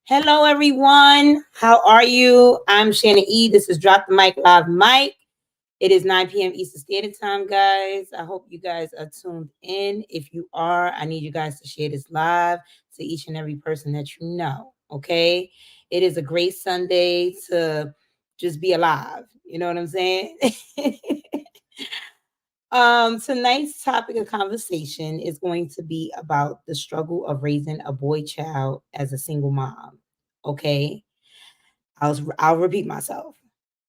Hello, everyone. How are you? I'm Shannon E. This is Drop the Mic Live Mic. It is 9 p.m. Eastern Standard Time, guys. I hope you guys are tuned in. If you are, I need you guys to share this live to each and every person that you know. Okay. It is a great Sunday to just be alive. You know what I'm saying? Tonight's topic of conversation is going to be about the struggle of raising a boy child as a single mom. Okay. I'll repeat myself.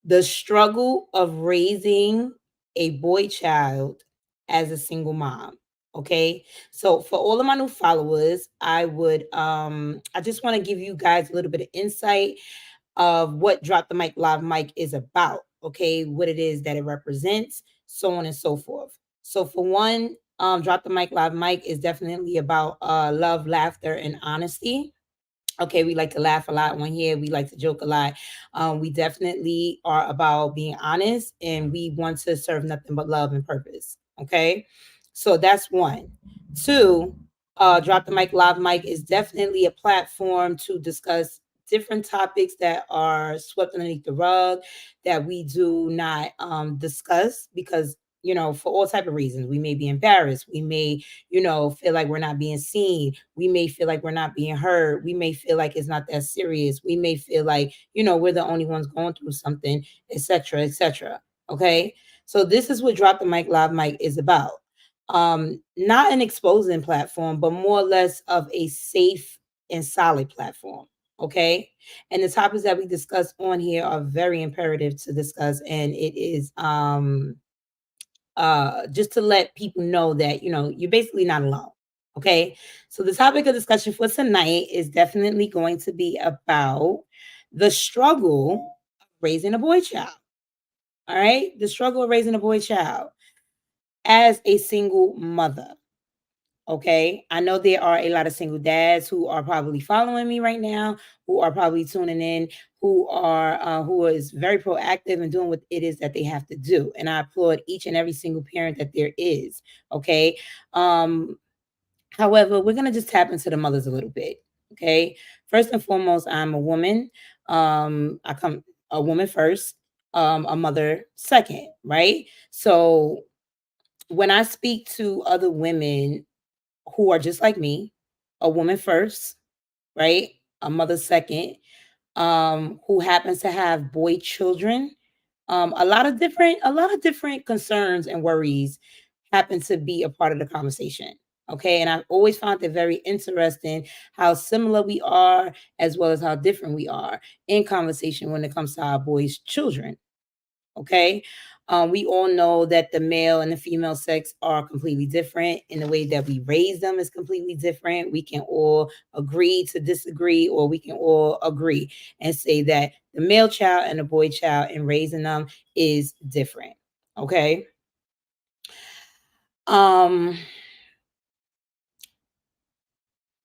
The struggle of raising a boy child as a single mom. Okay. So for all of my new followers, I just want to give you guys a little bit of insight of what Drop the Mic Live Mic is about. Okay, what it is that it represents, so on and so forth. So for one, Drop the Mic Live Mic is definitely about love, laughter, and honesty. Okay, we like to laugh a lot on here. We like to joke a lot. We definitely are about being honest, and we want to serve nothing but love and purpose. Okay, so that's one. Two, Drop the Mic Live Mic is definitely a platform to discuss different topics that are swept underneath the rug that we do not discuss because for all type of reasons. We may be embarrassed, we may feel like we're not being seen. We may feel like we're not being heard. We may feel like it's not that serious. We may feel like, we're the only ones going through something, etc., etc. Okay. So this is what Drop the Mic Live Mic is about. Not an exposing platform, but more or less of a safe and solid platform. Okay. And the topics that we discuss on here are very imperative to discuss. And it is just to let people know that you're basically not alone. Okay, so the topic of discussion for tonight is definitely going to be about the struggle of raising a boy child. All right, the struggle of raising a boy child as a single mother. Okay, I know there are a lot of single dads who are probably following me right now, who are probably tuning in, who is very proactive in doing what it is that they have to do, and I applaud each and every single parent that there is. Okay, however, we're gonna just tap into the mothers a little bit. Okay, first and foremost, I'm a woman. I come a woman first, a mother second, right? So when I speak to other women who are just like me, a woman first, right? A mother second, who happens to have boy children. A lot of different concerns and worries happen to be a part of the conversation. Okay. And I've always found it very interesting how similar we are as well as how different we are in conversation when it comes to our boys' children. Okay. We all know that the male and the female sex are completely different, and the way that we raise them is completely different. We can all agree to disagree, or we can all agree and say that the male child and the boy child in raising them is different. Okay. Um,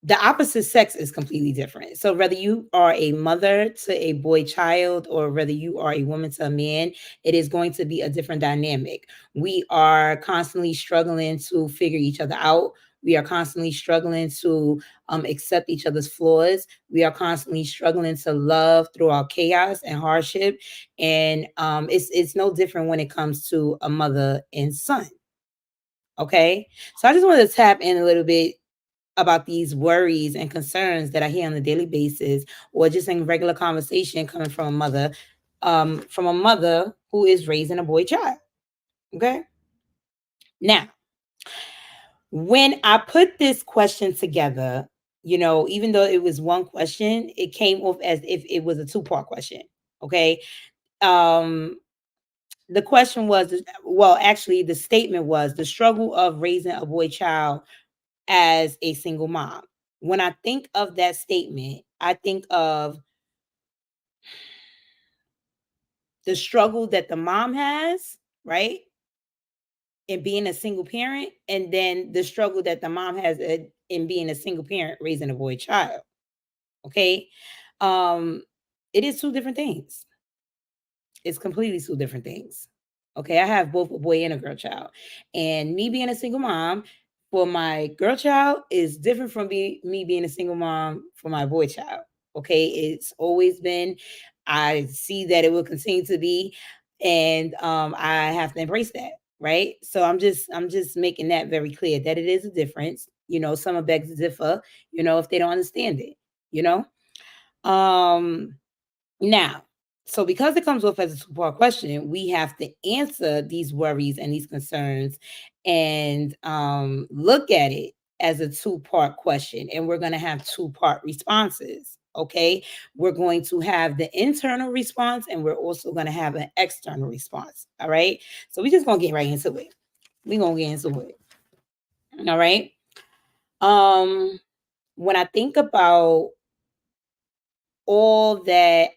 the opposite sex is completely different. So whether you are a mother to a boy child or whether you are a woman to a man, it is going to be a different dynamic. We are constantly struggling to figure each other out. We are constantly struggling to accept each other's flaws. We are constantly struggling to love through our chaos and hardship. And it's no different when it comes to a mother and son. Okay. So I just wanted to tap in a little bit about these worries and concerns that I hear on a daily basis, or just in regular conversation coming from a mother who is raising a boy child. Okay. Now, when I put this question together, even though it was one question, it came off as if it was a two-part question. Okay. Um, the question was, well, actually, the statement was the struggle of raising a boy child as a single mom. When I think of that statement, I think of the struggle that the mom has, right? In being a single parent, and then the struggle that the mom has in being a single parent raising a boy child. Okay. Um, it is two different things. It's completely two different things. Okay. I have both a boy and a girl child. And me being a single mom for my girl child is different from me being a single mom for my boy child. Okay, it's always been. I see that it will continue to be, and I have to embrace that, right? So I'm just making that very clear that it is a difference. Some beg to differ. If they don't understand it. You know. Um, Now, so because it comes off as a two-part question, we have to answer these worries and these concerns and look at it as a two-part question. And we're going to have two-part responses. Okay. We're going to have the internal response and we're also going to have an external response. All right. So we're just going to get right into it. We're going to get into it. All right. Um, when I think about all that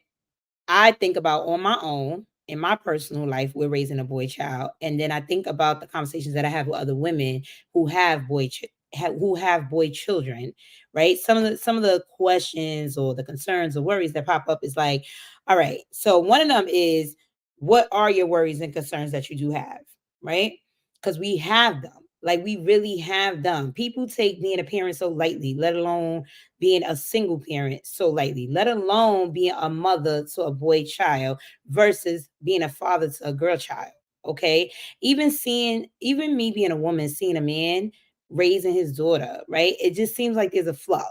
I think about on my own in my personal life with raising a boy child, and then I think about the conversations that I have with other women who have who have boy children, right? Some of the questions or the concerns or worries that pop up is like, all right, so one of them is, what are your worries and concerns that you do have, right? Because we have them. Like we really have them. People take being a parent so lightly, let alone being a single parent so lightly, let alone being a mother to a boy child versus being a father to a girl child. Okay. Even me being a woman, seeing a man raising his daughter, right? It just seems like there's a flow.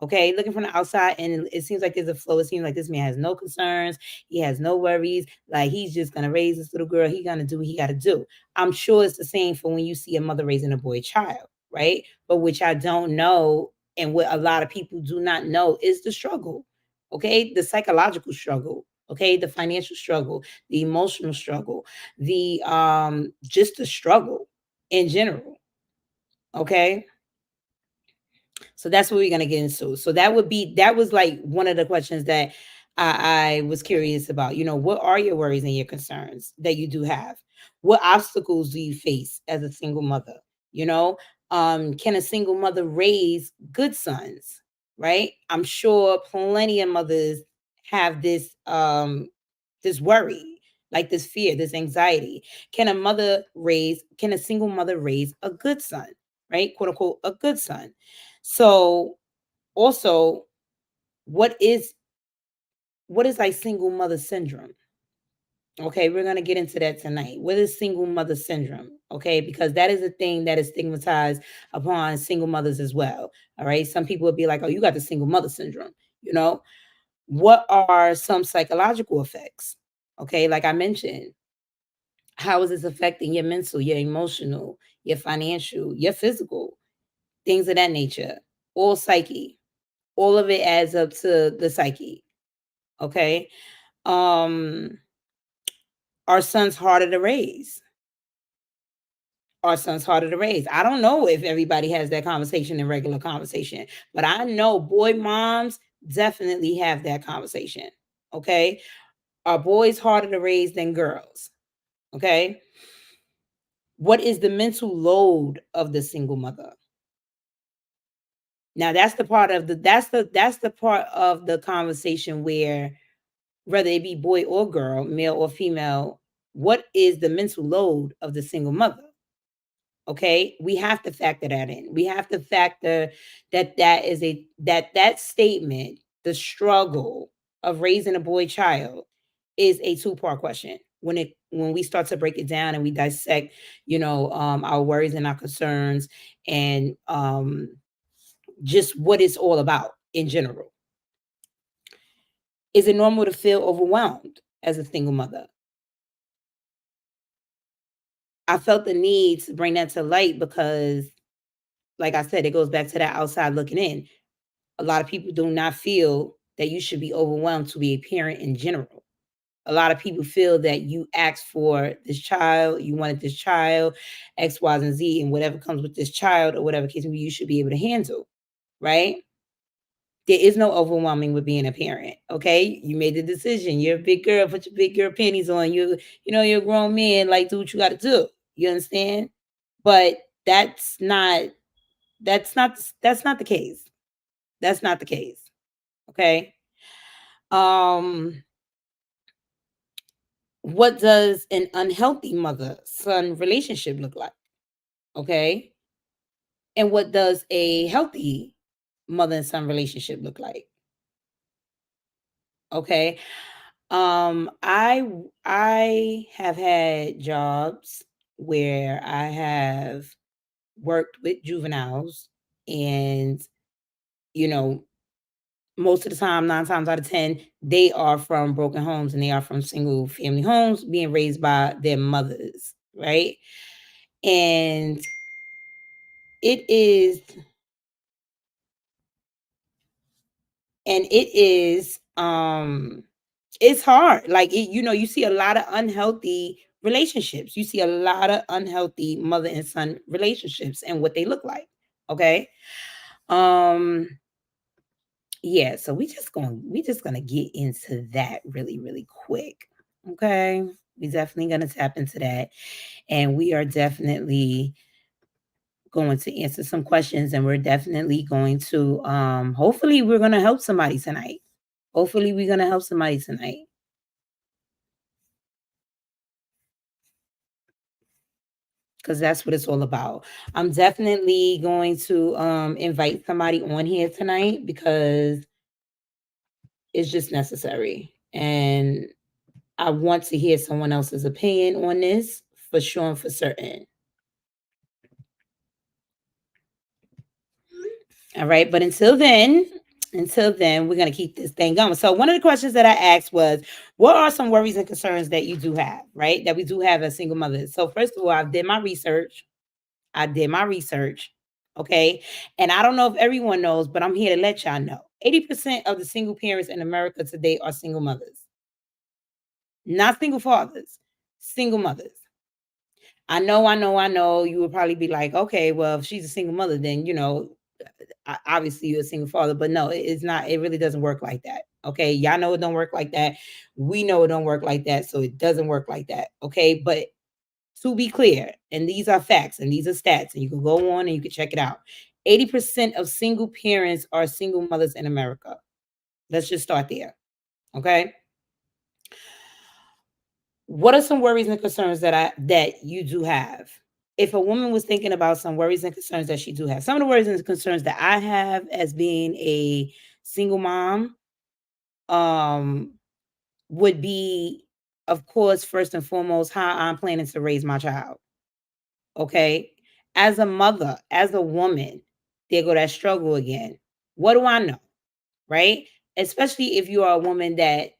Okay, looking from the outside, and it seems like there's a flow. It seems like this man has no concerns. He has no worries. Like he's just gonna raise this little girl. He's gonna do what he got to do. I'm sure it's the same for when you see a mother raising a boy child, right? But which I don't know, and what a lot of people do not know is the struggle. Okay, the psychological struggle. Okay, the financial struggle, the emotional struggle, the just the struggle in general. Okay, so that's what we're gonna get into. So that was like one of the questions that I was curious about. What are your worries and your concerns that you do have? What obstacles do you face as a single mother? You know, can a single mother raise good sons? Right? I'm sure plenty of mothers have this worry, like this fear, this anxiety. Can a single mother raise a good son? Right? Quote unquote, a good son. So also, what is like single mother syndrome? Okay, we're gonna get into that tonight. What is single mother syndrome? Okay, because that is a thing that is stigmatized upon single mothers as well. All right, some people would be like, "Oh, you got the single mother syndrome." What are some psychological effects? Okay, like I mentioned, how is this affecting your mental, your emotional, your financial, your physical, things of that nature, all psyche? All of it adds up to the psyche. Okay. Um, our son's harder to raise. Our son's harder to raise. I don't know if everybody has that conversation in regular conversation, but I know boy moms definitely have that conversation. Okay. Are boys harder to raise than girls? Okay. What is the mental load of the single mother? Now that's the part of the conversation where, whether it be boy or girl, male or female, what is the mental load of the single mother? Okay, we have to factor that in. We have to factor that statement, the struggle of raising a boy child, is a two-part question. When we start to break it down and we dissect, our worries and our concerns, and just what it's all about in general. Is it normal to feel overwhelmed as a single mother? I felt the need to bring that to light because, like I said, it goes back to that outside looking in. A lot of people do not feel that you should be overwhelmed to be a parent in general. A lot of people feel that you asked for this child, you wanted this child, X, Y, and Z, and whatever comes with this child or whatever case may be, you should be able to handle, right? There is no overwhelming with being a parent. Okay. You made the decision. You're a big girl, put your big girl panties on. You're a grown man, like do what you gotta do. You understand? But that's not that's not the case. That's not the case. Okay. Um, what does an unhealthy mother-son relationship look like? Okay. And what does a healthy mother and son relationship look like? Okay. I have had jobs where I have worked with juveniles, and you know, most of the time, 9 times out of 10, they are from broken homes and they are from single family homes being raised by their mothers, right? And it is and it's hard. Like you see a lot of unhealthy relationships. You see a lot of unhealthy mother and son relationships and what they look like. Okay. Um yeah, so we just gonna get into that really, really quick. Okay. We definitely gonna tap into that. And we are definitely going to answer some questions, and we're definitely going to hopefully we're gonna help somebody tonight. Hopefully we're gonna help somebody tonight. Because that's what it's all about. I'm definitely going to invite somebody on here tonight because it's just necessary. And I want to hear someone else's opinion on this for sure and for certain. All right. But until then, we're going to keep this thing going. So, one of the questions that I asked was, what are some worries and concerns that you do have, right? That we do have as single mothers. So, first of all, I did my research. I did my research. Okay. And I don't know if everyone knows, but I'm here to let y'all know 80% of the single parents in America today are single mothers, not single fathers, single mothers. I know. You would probably be like, okay, well, if she's a single mother, then, obviously you're a single father. But no, it's not. It really doesn't work like that. Okay. Y'all know it don't work like that. We know it don't work like that. So it doesn't work like that. Okay. But to be clear, and these are facts and these are stats, and you can go on and you can check it out. 80% of single parents are single mothers in America. Let's just start there. Okay. What are some worries and concerns that you do have? If a woman was thinking about some worries and concerns that she do have, some of the worries and concerns that I have as being a single mom, um, would be, of course, first and foremost, how I'm planning to raise my child. Okay. As a mother, as a woman, there go that struggle again. What do I know? Right? Especially if you are a woman that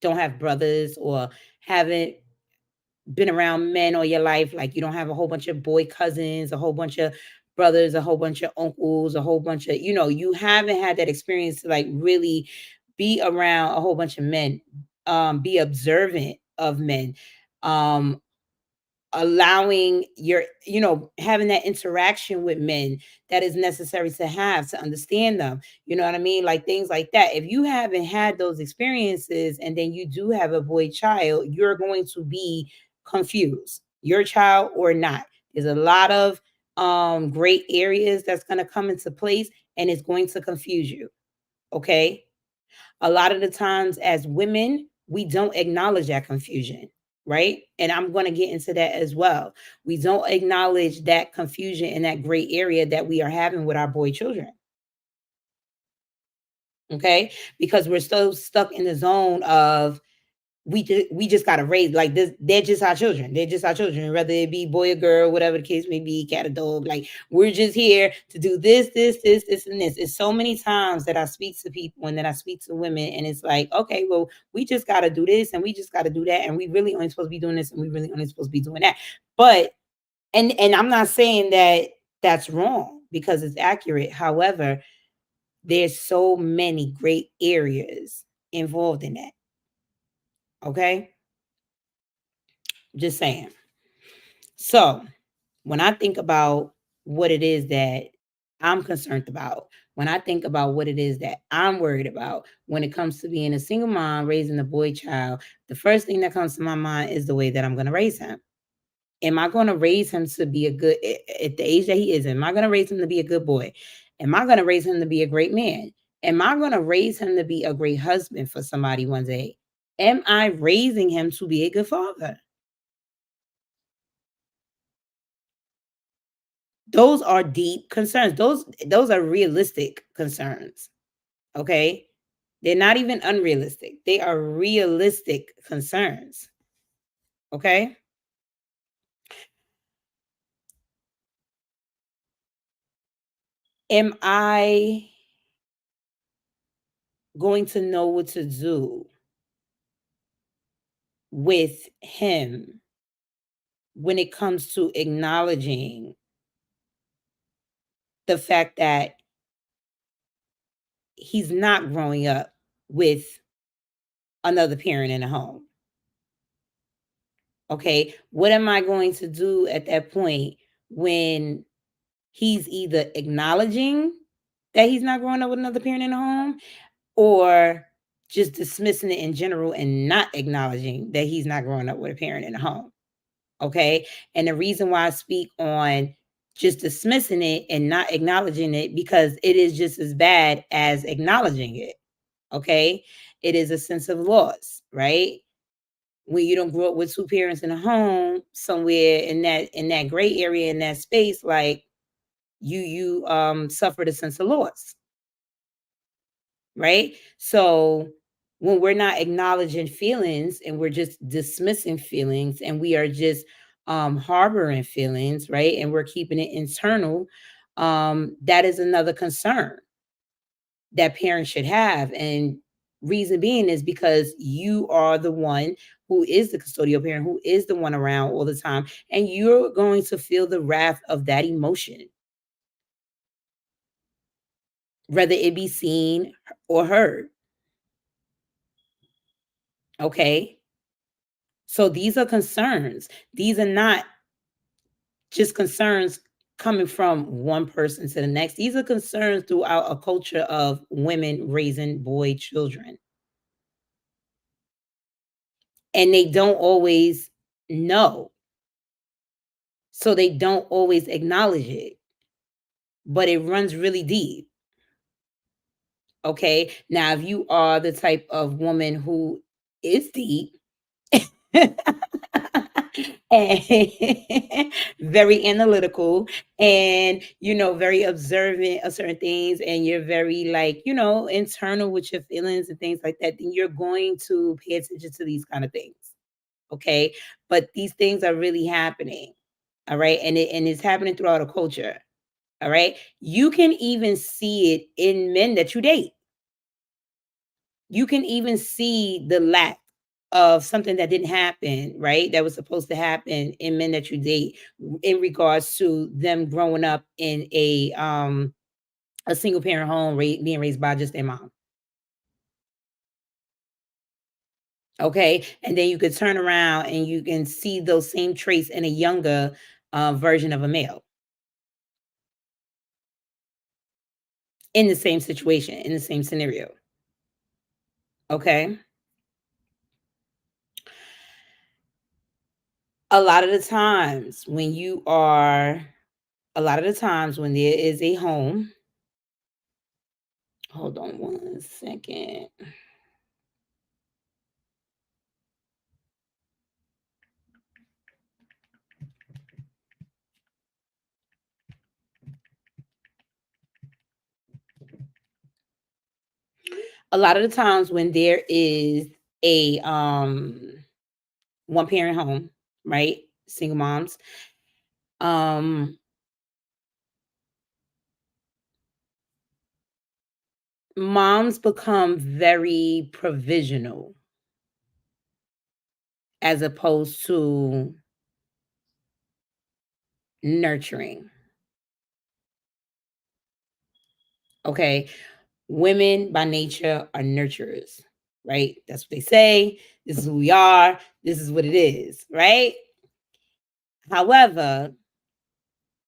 don't have brothers or haven't been around men all your life, like you don't have a whole bunch of boy cousins, a whole bunch of brothers, a whole bunch of uncles, a whole bunch of, you haven't had that experience to like really be around a whole bunch of men, be observant of men, um, allowing having that interaction with men that is necessary to have to understand them, you know what I mean, like things like that. If you haven't had those experiences and then you do have a boy child, you're going to be confused, your child or not. There's a lot of great areas that's going to come into place, and it's going to confuse you. Okay. A lot of the times as women, we don't acknowledge that confusion, right? And I'm going to get into that as well. We don't acknowledge that confusion in that gray area that we are having with our boy children, okay? Because we're so stuck in the zone of we just gotta raise like this. They're just our children. They're just our children, whether it be boy or girl, whatever the case may be, cat or dog. Like we're just here to do this, and this. It's so many times that I speak to people and that I speak to women, and it's like, okay, well, we just gotta do this and we just gotta do that, and we really only supposed to be doing this and we really only supposed to be doing that. But and I'm not saying that that's wrong because it's accurate. However, there's so many great areas involved in that. Okay, just saying. So, when I think about what it is that I'm concerned about, when I think about what it is that I'm worried about when it comes to being a single mom raising a boy child, the first thing that comes to my mind is the way that I'm going to raise him. Am I going to raise him to be a good, at the age that he is, am I going to raise him to be a good boy? Am I going to raise him to be a great man? Am I going to raise him to be a great husband for somebody one day? Am I raising him to be a good father? Those are deep concerns. Those are realistic concerns. Okay. They're not even unrealistic. They are realistic concerns. Okay? Am I going to know what to do with him when it comes to acknowledging the fact that he's not growing up with another parent in the home? Okay. What am I going to do at that point when he's either acknowledging that he's not growing up with another parent in the home, or just dismissing it in general and not acknowledging that he's not growing up with a parent in the home? Okay. And the reason why I speak on just dismissing it and not acknowledging it, because it is just as bad as acknowledging it. Okay. It is a sense of loss, right? When you don't grow up with two parents in a home, somewhere in that gray area, in that space, like you suffered a sense of loss, right? So when we're not acknowledging feelings and we're just dismissing feelings and we are just harboring feelings, right? And we're keeping it internal, that is another concern that parents should have. And reason being is because you are the one who is the custodial parent, who is the one around all the time, and you're going to feel the wrath of that emotion, whether it be seen or heard. Okay. So these are concerns. These are not just concerns coming from one person to the next. These are concerns throughout a culture of women raising boy children. And they don't always know. So they don't always acknowledge it, but it runs really deep. Okay. Now, if you are the type of woman who is deep, and very analytical, and very observant of certain things, and you're very, like, internal with your feelings and things like that, then you're going to pay attention to these kind of things. Okay. But these things are really happening. All right. And it's happening throughout a culture. All right. You can even see it in men that you date. You can even see the lack of something that didn't happen, right? That was supposed to happen in men that you date, in regards to them growing up in a single parent home, being raised by just their mom. Okay. And then you could turn around and you can see those same traits in a younger version of a male in the same situation, in the same scenario. Okay. A lot of the times when you are, a lot of the times when there is a home, hold on one second. A lot of the times when there is a one parent home, right? Single moms, um moms become very provisional as opposed to nurturing. Okay. Women by nature are nurturers, right? That's what they say. This is who we are. This is what it is, right? However,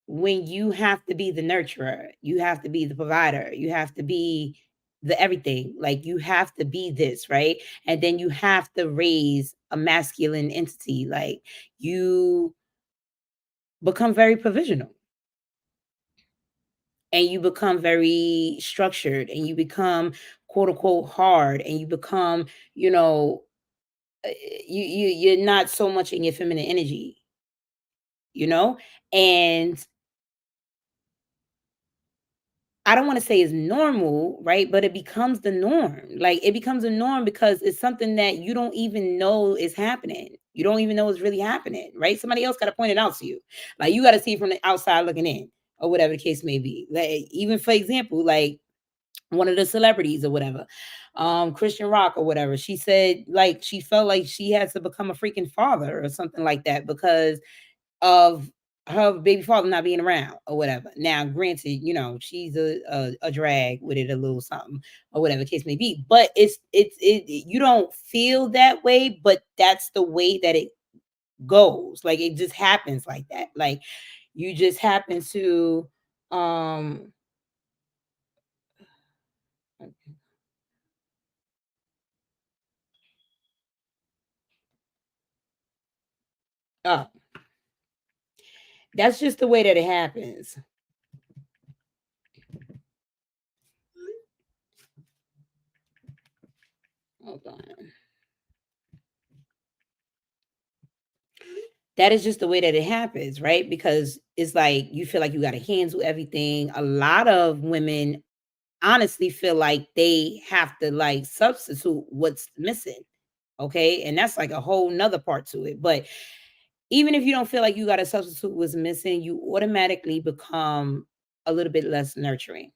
when you have to be the nurturer, you have to be the provider, you have to be the everything. Like, you have to be this, right? And then you have to raise a masculine entity. Like, you become very provisional, and you become very structured, and you become quote unquote hard, and you become, you know, uh, you're not so much in your feminine energy, you know? And I don't want to say is normal, right? But it becomes the norm. Like it becomes a norm because it's something that you don't even know is happening. You don't even know it's really happening, right? Somebody else got to point it out to you. Like you got to see it from the outside looking in, or whatever the case may be. Like even for example, like one of the celebrities or whatever, Christian Rock or whatever, she said like she felt like she had to become a freaking father or something like that because of her baby father not being around or whatever. Now, granted, she's a drag with it, a little something or whatever the case may be. But it you don't feel that way, but that's the way that it goes. Like it just happens like that. Like you just happen to um uh, that's just the way that it happens. Hold on. That is just the way that it happens, right? Because it's like you feel like you got to handle everything. A lot of women honestly feel like they have to like substitute what's missing. Okay. And that's like a whole nother part to it. But even if you don't feel like you got to substitute what's missing, you automatically become a little bit less nurturing.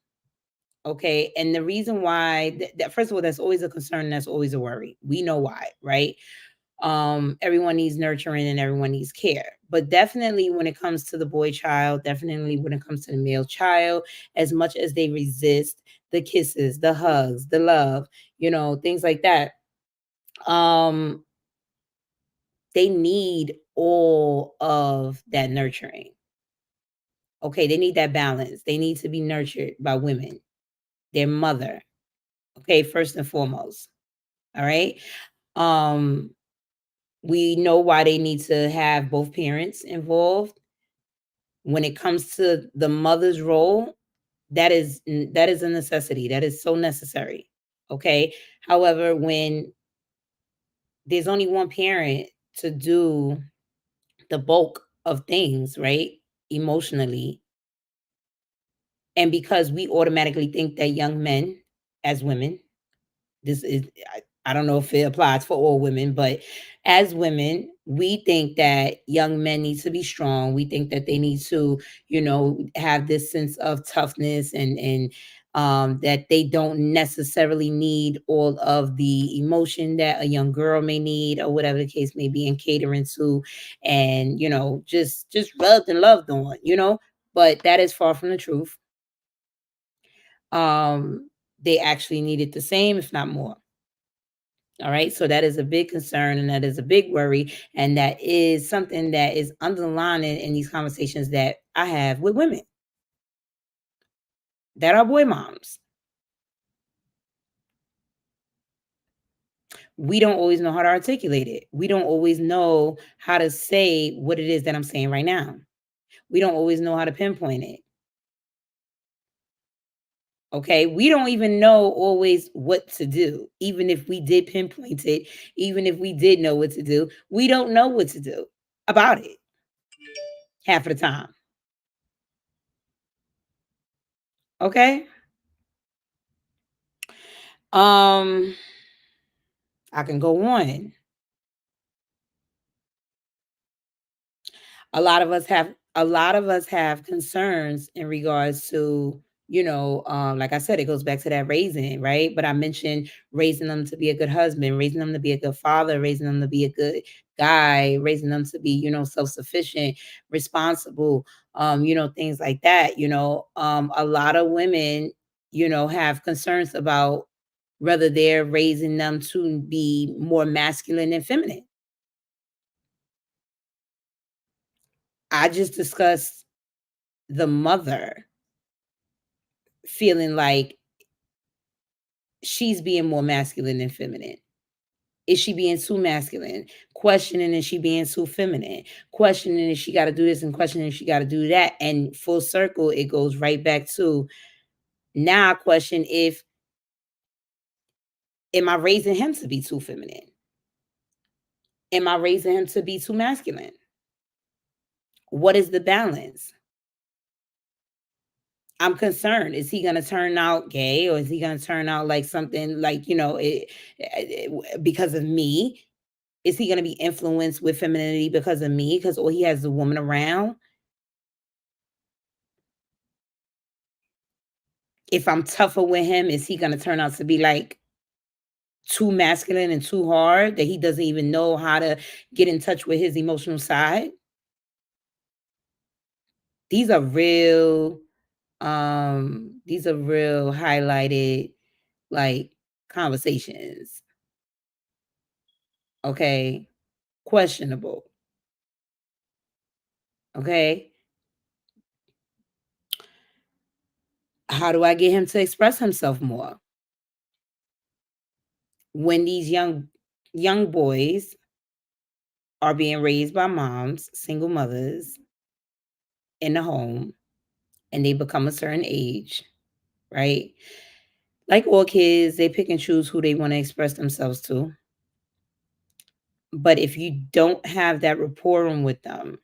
Okay. And the reason why that first of all, that's always a concern, that's always a worry. We know why, right? Everyone needs nurturing and everyone needs care, but definitely when it comes to the boy child, definitely when it comes to the male child, as much as they resist the kisses, the hugs, the love, things like that, um they need all of that nurturing. Okay, they need that balance. They need to be nurtured by women, their mother. Okay, first and foremost. All right. um we know why they need to have both parents involved. When it comes to the mother's role, that is a necessity. That is so necessary. Okay. However, when there's only one parent to do the bulk of things, right? Emotionally, and because we automatically think that young men as women, this is I don't know if it applies for all women, but as women, we think that young men need to be strong. We think that they need to, have this sense of toughness and that they don't necessarily need all of the emotion that a young girl may need or whatever the case may be, and catering to and just rubbed and loved on, but that is far from the truth. They actually need it the same, if not more. All right. So that is a big concern and that is a big worry. And that is something that is underlining in these conversations that I have with women that are boy moms. We don't always know how to articulate it. We don't always know how to say what it is that I'm saying right now. We don't always know how to pinpoint it. Okay. We don't even know always what to do. Even if we did pinpoint it, even if we did know what to do, we don't know what to do about it half of the time. Okay. Um, I can go on. A lot of us have concerns in regards to, like I said, it goes back to that raising, right? But I mentioned raising them to be a good husband, raising them to be a good father, raising them to be a good guy, raising them to be, self-sufficient, responsible, things like that. A lot of women, have concerns about whether they're raising them to be more masculine and feminine. I just discussed the mother feeling like she's being more masculine than feminine. Is she being too masculine? Questioning, is she being too feminine? Questioning, if she got to do this, and questioning, if she got to do that. And full circle, it goes right back to now I question, if am I raising him to be too feminine? Am I raising him to be too masculine? What is the balance? I'm concerned. Is he going to turn out gay, or is he going to turn out like something like, because of me? Is he going to be influenced with femininity because of me? Because all he has is a woman around? If I'm tougher with him, is he going to turn out to be like too masculine and too hard that he doesn't even know how to get in touch with his emotional side? These are real, these are real highlighted like conversations. Okay. Questionable. Okay. How do I get him to express himself more? When these young boys are being raised by moms, single mothers in the home, and they become a certain age, right? Like all kids, they pick and choose who they want to express themselves to. But if you don't have that rapport with them,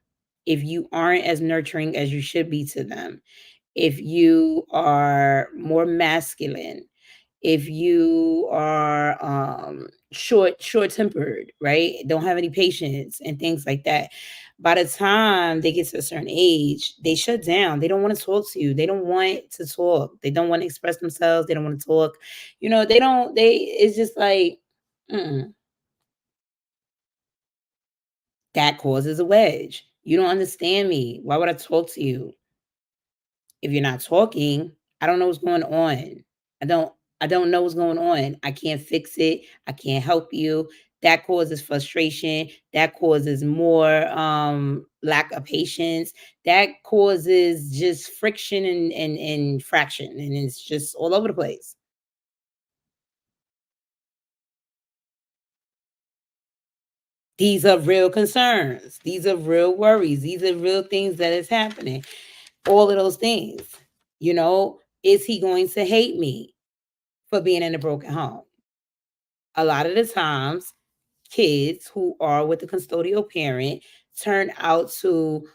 if you aren't as nurturing as you should be to them, if you are more masculine, if you are short tempered, right? Don't have any patience and things like that. By the time they get to a certain age, they shut down. They don't want to talk to you. They don't want to talk. They don't want to express themselves. They don't want to talk. It's just like, mm-mm. That causes a wedge. You don't understand me. Why would I talk to you? If you're not talking, I don't know what's going on. I don't I don't know what's going on. I can't fix it. I can't help you. That causes frustration. That causes more lack of patience. That causes just friction and fraction. And it's just all over the place. These are real concerns. These are real worries. These are real things that is happening. All of those things. Is he going to hate me for being in a broken home? A lot of the times, kids who are with the custodial parent turn out to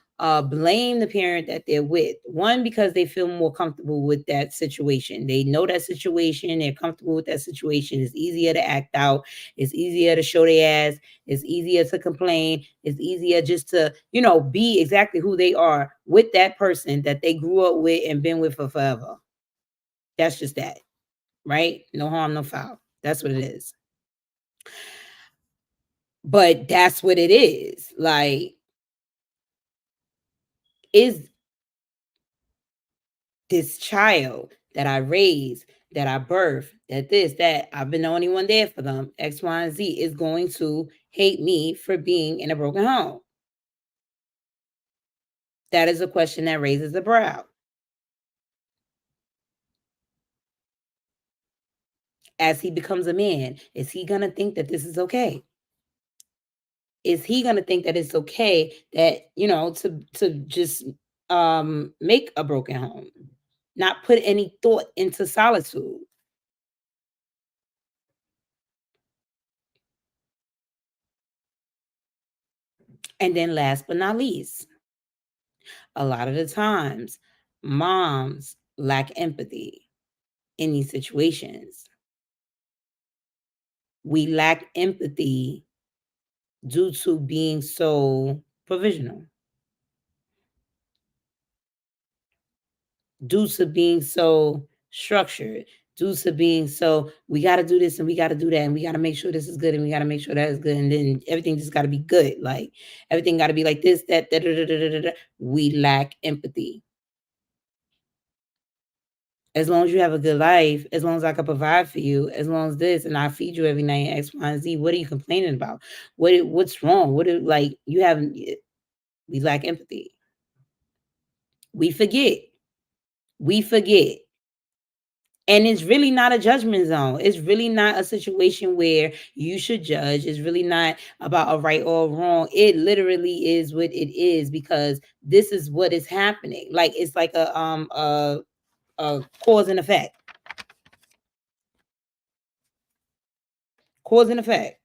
blame the parent that they're with. One, because they feel more comfortable with that situation. They know that situation. They're comfortable with that situation. It's easier to act out. It's easier to show their ass. It's easier to complain. It's easier just to, be exactly who they are with that person that they grew up with and been with for forever. That's just that, right? No harm, no foul. That's what it is. But that's what it is. Like, is this child that I raised, that I birthed, that this, that I've been the only one there for them, X, Y, and Z, is going to hate me for being in a broken home? That is a question that raises a brow. As he becomes a man, is he going to think that this is okay? Is he going to think that it's okay that, to just make a broken home, not put any thought into solitude? And then last but not least, a lot of the times, moms lack empathy in these situations. We lack empathy due to being so provisional, due to being so structured, due to being so, we got to do this and we got to do that and we got to make sure this is good and we got to make sure that is good, and then everything just got to be good. Like, everything got to be like this, that, da, da, da, da, da, da, da. We lack empathy. As long as you have a good life, as long as I can provide for you, as long as this, and I feed you every night, X, Y, and Z, what are you complaining about? What's wrong? Like, you haven't, we lack empathy. We forget. We forget. And it's really not a judgment zone. It's really not a situation where you should judge. It's really not about a right or wrong. It literally is what it is, because this is what is happening. Like, it's like a cause and effect. Cause and effect.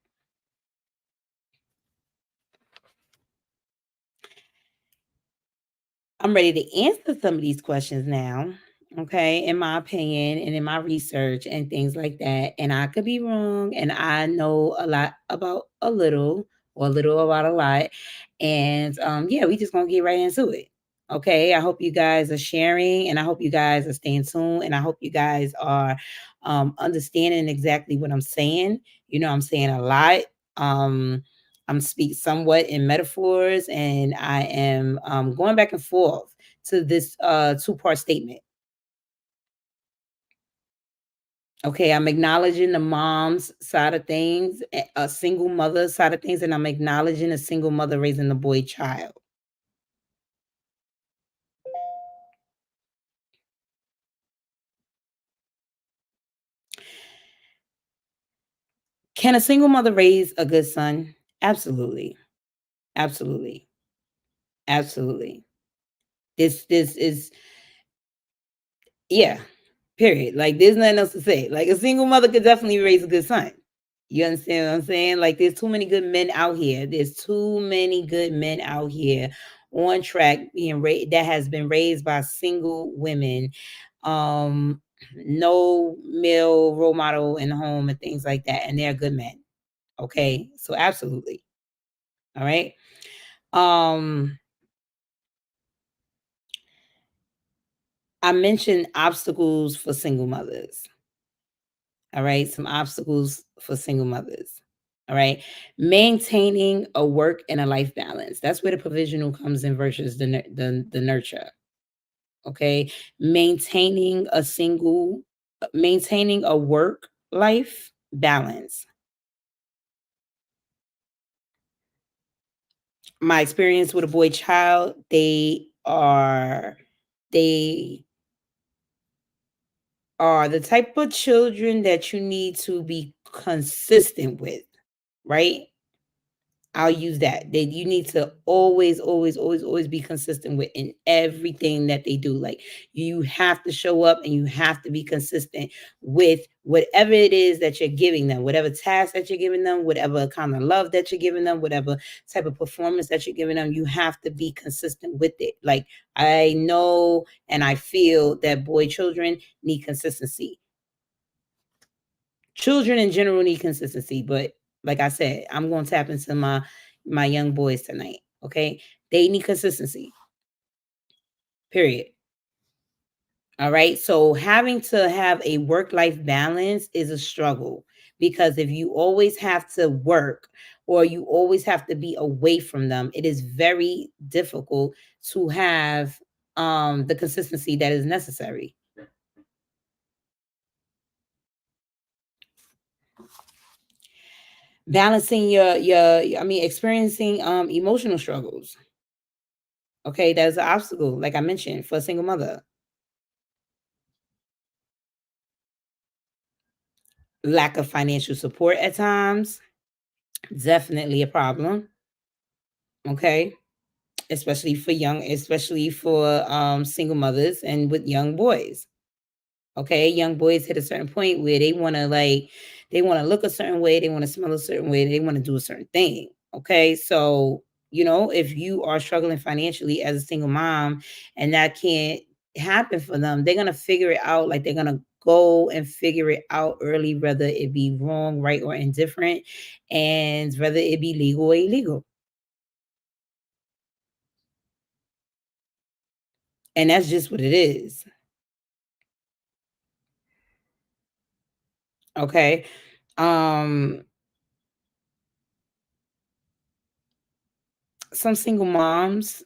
I'm ready to answer some of these questions now. okay, in my opinion and in my research and things like that. And I could be wrong, and I know a lot about a little, or a little about a lot. And yeah, we just gonna get right into it. Okay. I hope you guys are sharing, and I hope you guys are staying tuned, and I hope you guys are understanding exactly what I'm saying. I'm saying a lot. Um, I'm speak somewhat in metaphors, and I am going back and forth to this two-part statement. Okay, I'm acknowledging the mom's side of things, a single mother side of things, and I'm acknowledging a single mother raising a boy child. Can a single mother raise a good son? Absolutely. Absolutely. Absolutely. This is, yeah, period. Like, there's nothing else to say. Like, a single mother could definitely raise a good son. You understand what I'm saying? Like, there's too many good men out here. There's too many good men out here on track being that has been raised by single women. Um, no male role model in the home and things like that, and they're good men. Okay, so absolutely. All right. Um, I mentioned obstacles for single mothers. All right, some obstacles for single mothers. All right, maintaining a work and a life balance. That's where the provisional comes in versus the nurture. Okay, maintaining a work life balance. My experience with a boy child, they are the type of children that you need to be consistent with, right? I'll use that. That you need to always, always, always, always be consistent with in everything that they do. Like, you have to show up, and you have to be consistent with whatever it is that you're giving them, whatever task that you're giving them, whatever kind of love that you're giving them, whatever type of performance that you're giving them. You have to be consistent with it. Like, I know and I feel that boy children need consistency. Children in general need consistency, but like I said, I'm going to tap into my young boys tonight. Okay, they need consistency. Period. All right. So having to have a work life balance is a struggle, because if you always have to work, or you always have to be away from them, it is very difficult to have the consistency that is necessary. Balancing experiencing emotional struggles. Okay, that's an obstacle, like I mentioned, for a single mother. Lack of financial support at times, definitely a problem. Okay, especially for single mothers and with young boys. Okay, young boys hit a certain point where they want to look a certain way, they want to smell a certain way, they want to do a certain thing. Okay, so if you are struggling financially as a single mom, and that can't happen for them, they're gonna figure it out. Like, they're gonna go and figure it out early, whether it be wrong, right, or indifferent, and whether it be legal or illegal. And that's just what it is. Okay. Um, some single moms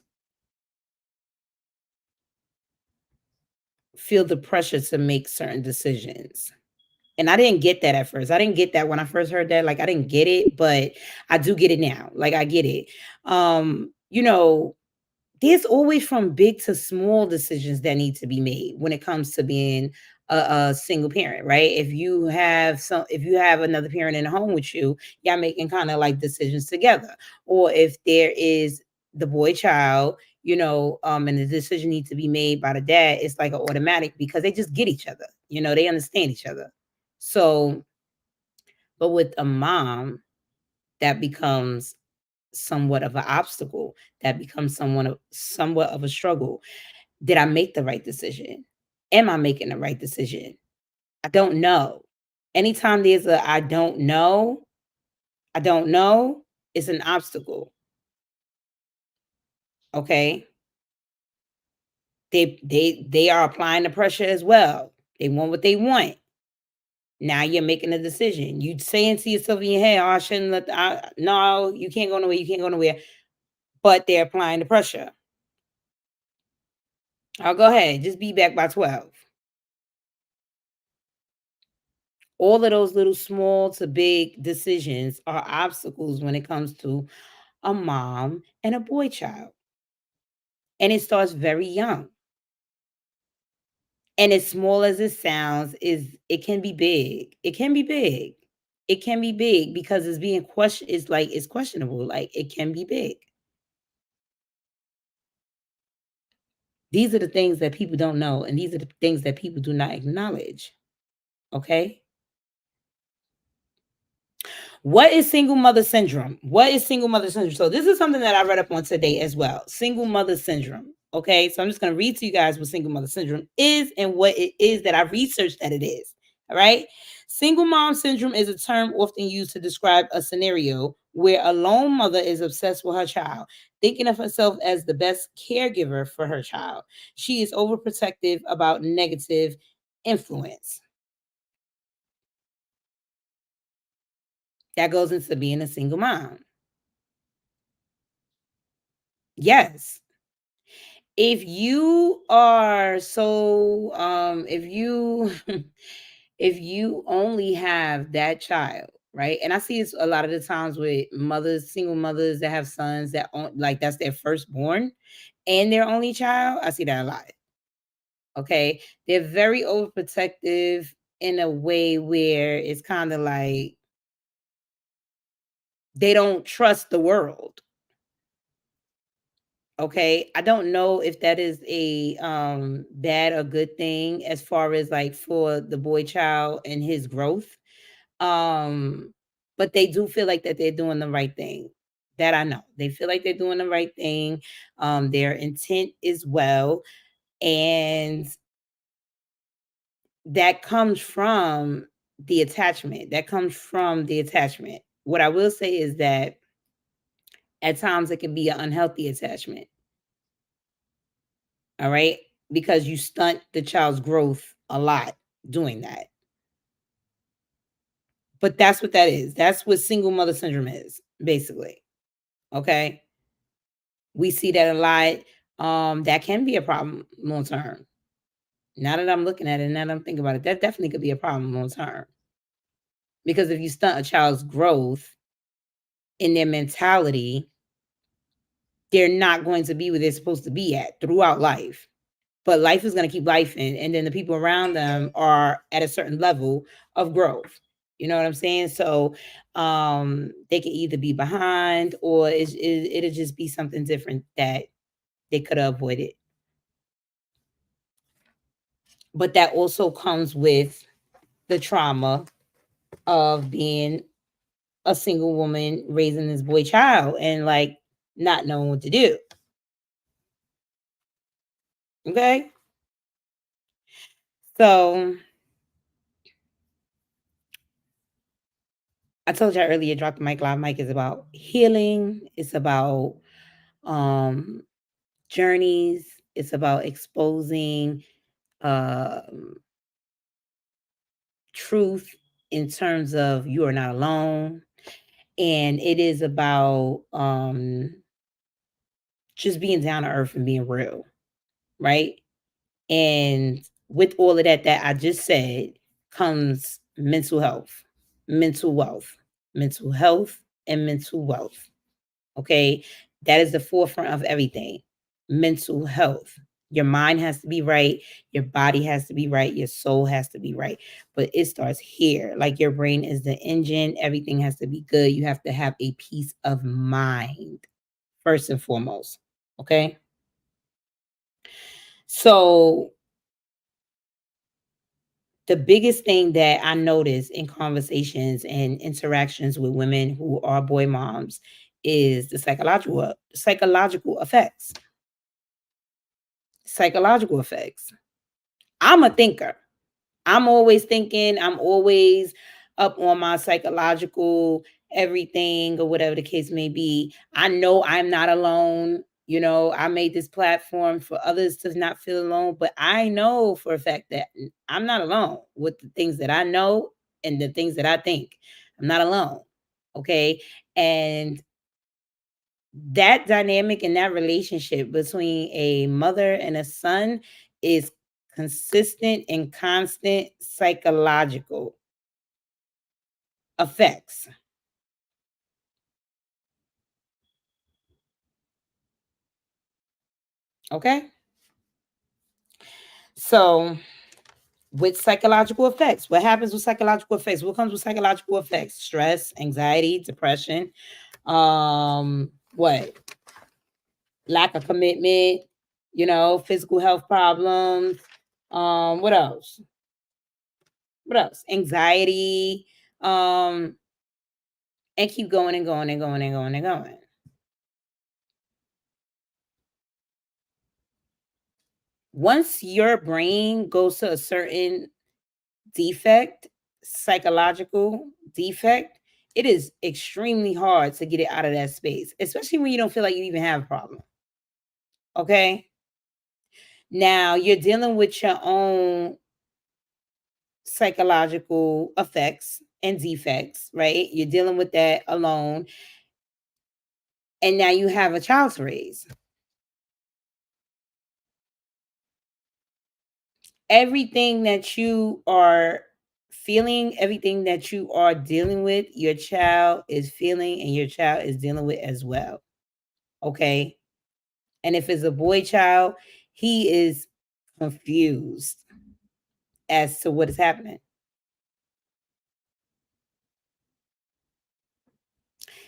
feel the pressure to make certain decisions. And I didn't get that at first. I didn't get that when I first heard that. Like, I didn't get it, but I do get it now. Like, I get it. You know, there's always from big to small decisions that need to be made when it comes to being a single parent, right? If you have another parent in the home with you, y'all making kind of like decisions together. Or if there is the boy child, and the decision needs to be made by the dad, it's like an automatic, because they just get each other. They understand each other. So, but with a mom, that becomes somewhat of an obstacle. That becomes somewhat of a struggle. Did I make the right decision? Am I making the right decision? I don't know. Anytime there's a I don't know, it's an obstacle. Okay. They are applying the pressure as well. They want what they want. Now you're making a decision. You saying to yourself in your head, "Oh, I shouldn't let. No, you can't go nowhere. You can't go nowhere." But they're applying the pressure. Oh, go ahead. Just be back by 12. All of those little small to big decisions are obstacles when it comes to a mom and a boy child. And it starts very young. And as small as it sounds, is it can be big. It can be big. It can be big because it's being questioned. It's like it's questionable. Like it can be big. These are the things that people don't know, and these are the things that people do not acknowledge. Okay. What is single mother syndrome? What is single mother syndrome? So this is something that I read up on today as well. Single mother syndrome. Okay, so I'm just going to read to you guys what single mother syndrome is and what it is that I researched that it is. All right. Single mom syndrome is a term often used to describe a scenario where a lone mother is obsessed with her child, thinking of herself as the best caregiver for her child. She is overprotective about negative influence. That goes into being a single mom. Yes. If you are so if you if you only have that child, right? And I see this a lot of the times with mothers, single mothers that have sons that like that's their firstborn and their only child. I see that a lot. Okay. They're very overprotective in a way where it's kind of like they don't trust the world. Okay, I don't know if that is a bad or good thing as far as like for the boy child and his growth. Um but they do feel like that they're doing the right thing. That I know. They feel like they're doing the right thing. Their intent is well, and that comes from the attachment. That comes from the attachment. What I will say is that at times it can be an unhealthy attachment. All right. Because you stunt the child's growth a lot doing that. But that's what that is. That's what single mother syndrome is, basically. Okay. We see that a lot. That can be a problem long term. Now that I'm looking at it, now that I'm thinking about it, that definitely could be a problem long term. Because if you stunt a child's growth in their mentality, they're not going to be where they're supposed to be at throughout life. But life is going to keep life in, and then the people around them are at a certain level of growth. You know what I'm saying? So they can either be behind or it'll just be something different that they could have avoided. But that also comes with the trauma of being a single woman raising this boy child and like not knowing what to do. Okay. So I told you earlier, Drop the Mic Live Mic is about healing. It's about um journeys. It's about exposing um truth in terms of you are not alone. And it is about just being down to earth and being real, right? And with all of that I just said comes mental health, mental wealth, mental health, and mental wealth. Okay. That is the forefront of everything. Mental health. Your mind has to be right. Your body has to be right. Your soul has to be right. But it starts here. Like your brain is the engine. Everything has to be good. You have to have a peace of mind first and foremost. Okay. So the biggest thing that I notice in conversations and interactions with women who are boy moms is the psychological effects. Psychological effects. I'm a thinker. I'm always thinking, I'm always up on my psychological everything or whatever the case may be. I know I'm not alone. You know, I made this platform for others to not feel alone, but I know for a fact that I'm not alone with the things that I know and the things that I think. I'm not alone. Okay. And that dynamic and that relationship between a mother and a son is consistent and constant psychological effects. Okay. So, with psychological effects, what happens with psychological effects? What comes with psychological effects? Stress, anxiety, depression, what? Lack of commitment, physical health problems. What else? What else? Anxiety, um, and keep going and going and going and going and going. Once your brain goes to a certain defect, psychological defect, it is extremely hard to get it out of that space, especially when you don't feel like you even have a problem. Okay. Now you're dealing with your own psychological effects and defects, right? You're dealing with that alone. And now you have a child to raise. Everything that you are feeling, everything that you are dealing with, your child is feeling and your child is dealing with as well. Okay. And if it's a boy child, he is confused as to what is happening.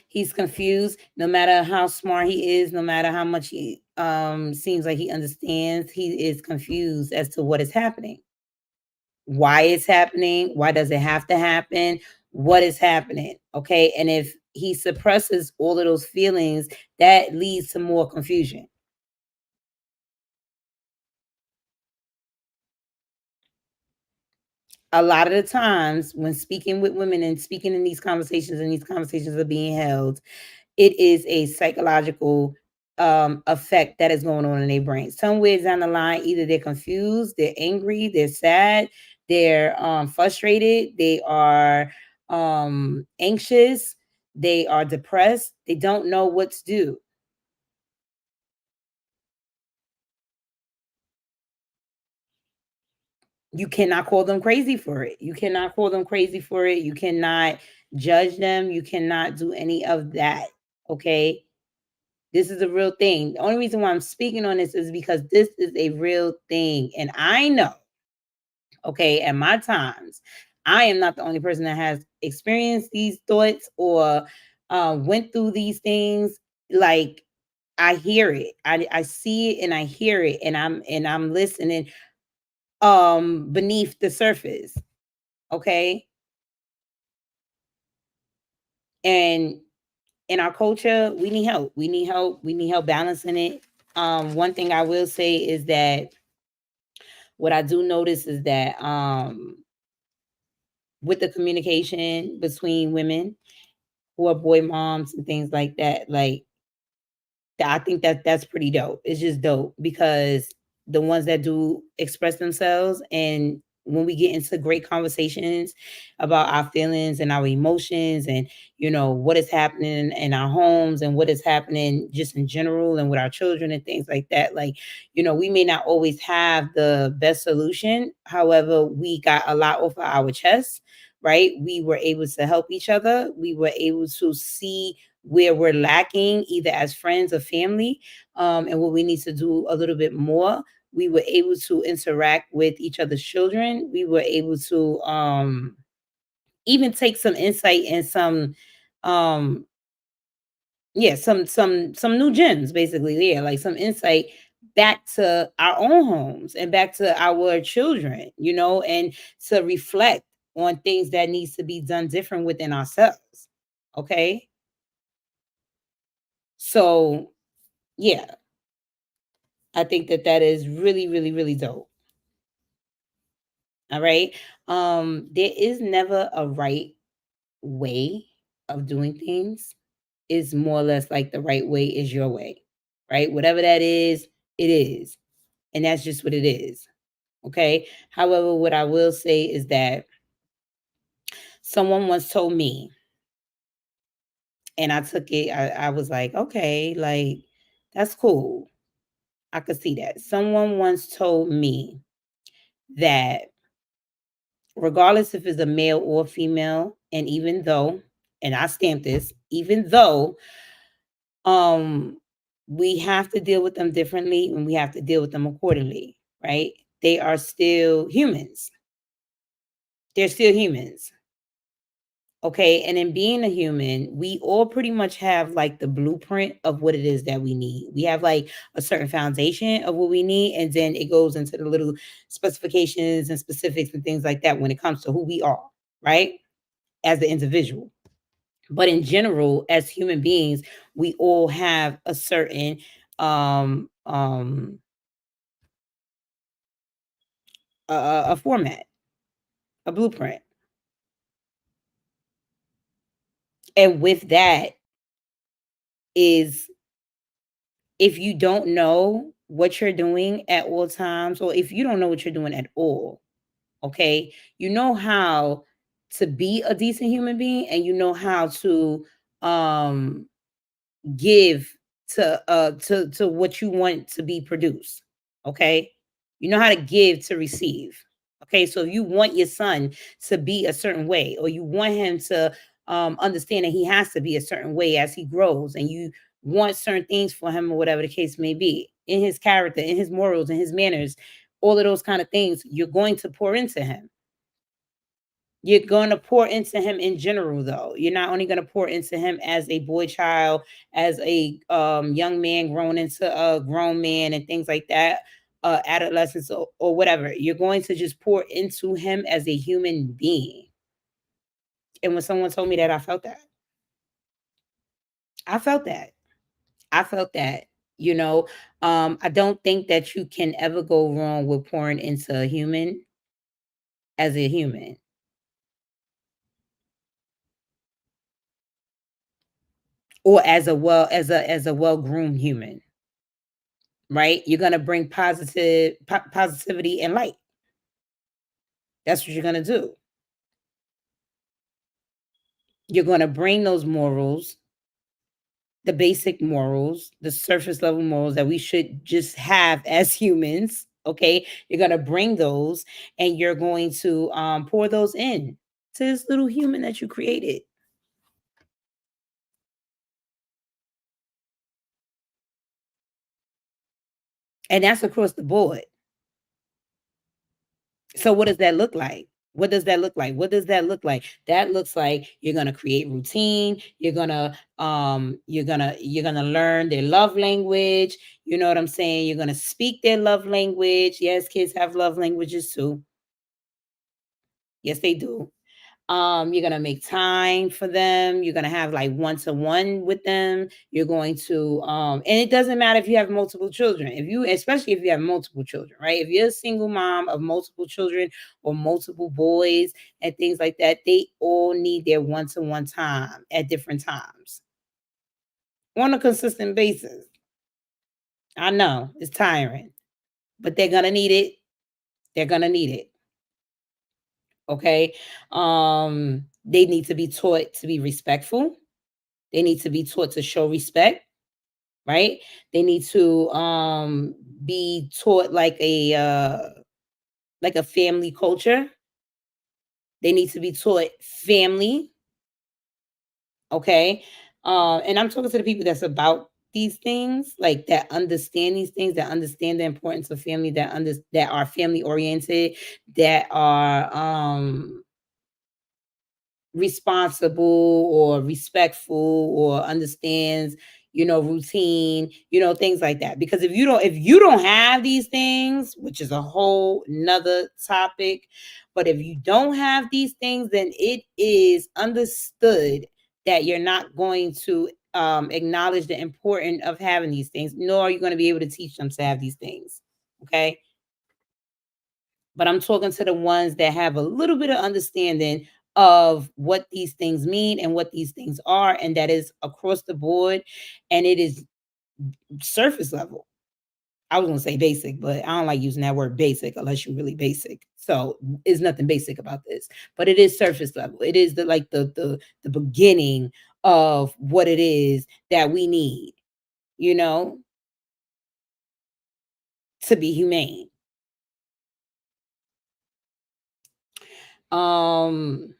He's confused no matter how smart he is, no matter how much he seems like he understands, he is confused as to what is happening. Why it's happening, why does it have to happen, what is happening, okay? And if he suppresses all of those feelings, that leads to more confusion. A lot of the times when speaking with women and speaking in these conversations and these conversations are being held, it is a psychological effect that is going on in their brain. Somewhere down the line, either they're confused, they're angry, they're sad, they're frustrated, they are anxious, they are depressed, they don't know what to do. You cannot call them crazy for it. You cannot call them crazy for it. You cannot judge them. You cannot do any of that. Okay. This is a real thing. The only reason why I'm speaking on this is because this is a real thing. And I know, okay, at my times, I am not the only person that has experienced these thoughts or went through these things. Like, I hear it. I see it and I hear it and I'm listening beneath the surface. Okay. And in our culture, we need help. We need help. We need help balancing it. One thing I will say is that what I do notice is that with the communication between women who are boy moms and things like that, like I think that that's pretty dope. It's just dope because the ones that do express themselves and when we get into great conversations about our feelings and our emotions and what is happening in our homes and what is happening just in general and with our children and things like that, like we may not always have the best solution, however we got a lot off of our chest, right? We were able to help each other, we were able to see where we're lacking either as friends or family, and what we need to do a little bit more. We were able to interact with each other's children. We were able to even take some insight and some um yeah, some new gems basically, yeah, like some insight back to our own homes and back to our children, and to reflect on things that needs to be done different within ourselves. Okay. So yeah, I think that that is really, really, really dope. All right. There is never a right way of doing things. Is more or less like the right way is your way. Right? Whatever that is, it is. And that's just what it is. Okay. However, what I will say is that someone once told me, and I took it, I was like, okay, like, that's cool. I could see that. Someone once told me that regardless if it's a male or female, and even though, and I stamp this, even though um we have to deal with them differently and we have to deal with them accordingly, right? They are still humans. They're still humans. Okay. And in being a human, we all pretty much have like the blueprint of what it is that we need. We have like a certain foundation of what we need. And then it goes into the little specifications and specifics and things like that when it comes to who we are, right? As the individual. But in general, as human beings, we all have a certain um um a format, a blueprint. And with that is, if you don't know what you're doing at all times, or if you don't know what you're doing at all, okay, you know how to be a decent human being, and you know how to um give to what you want to be produced. Okay, you know how to give to receive. Okay, so you want your son to be a certain way, or you want him to understand that he has to be a certain way as he grows, and you want certain things for him, or whatever the case may be, in his character, in his morals, in his manners, all of those kind of things. You're going to pour into him. You're going to pour into him in general, though. You're not only going to pour into him as a boy child, as a young man growing into a grown man and things like that, adolescence, or whatever. You're going to just pour into him as a human being. And when someone told me that, I felt that. I felt that. I felt that. You know, I don't think that you can ever go wrong with pouring into a human as a human, or as a well-groomed human. Right? You're gonna bring positivity and light. That's what you're gonna do. You're gonna bring those morals, the basic morals, the surface level morals that we should just have as humans. Okay, you're gonna bring those, and you're going to pour those in to this little human that you created, and that's across the board. So what does that look like? What does that look like? What does that look like? That looks like you're gonna create routine. You're gonna learn their love language. You know what I'm saying? You're gonna speak their love language. Yes, kids have love languages too. Yes, they do. You're gonna make time for them. You're gonna have like one-to-one with them. You're going to and it doesn't matter if you have multiple children. If you Especially if you have multiple children, right? If you're a single mom of multiple children or multiple boys and things like that, they all need their one-to-one time at different times on a consistent basis. I know it's tiring, but they're gonna need it. They're gonna need it. Okay. They need to be taught to be respectful. They need to be taught to show respect, right? They need to be taught like a family culture. They need to be taught family, okay? And I'm talking to the people that's about these things, like that understand these things, that understand the importance of family, that are family oriented, that are responsible or respectful or understands, routine, things like that. Because if you don't have these things, which is a whole nother topic, but if you don't have these things, then it is understood that you're not going to acknowledge the importance of having these things, nor are you going to be able to teach them to have these things. Okay. but I'm talking to the ones that have a little bit of understanding of what these things mean and what these things are, and that is across the board, and it is surface level. I was gonna say basic, but I don't like using that word basic unless you're really basic. So it's nothing basic about this, but it is surface level. It is the like the beginning of what it is that we need, you know, to be humane. Um,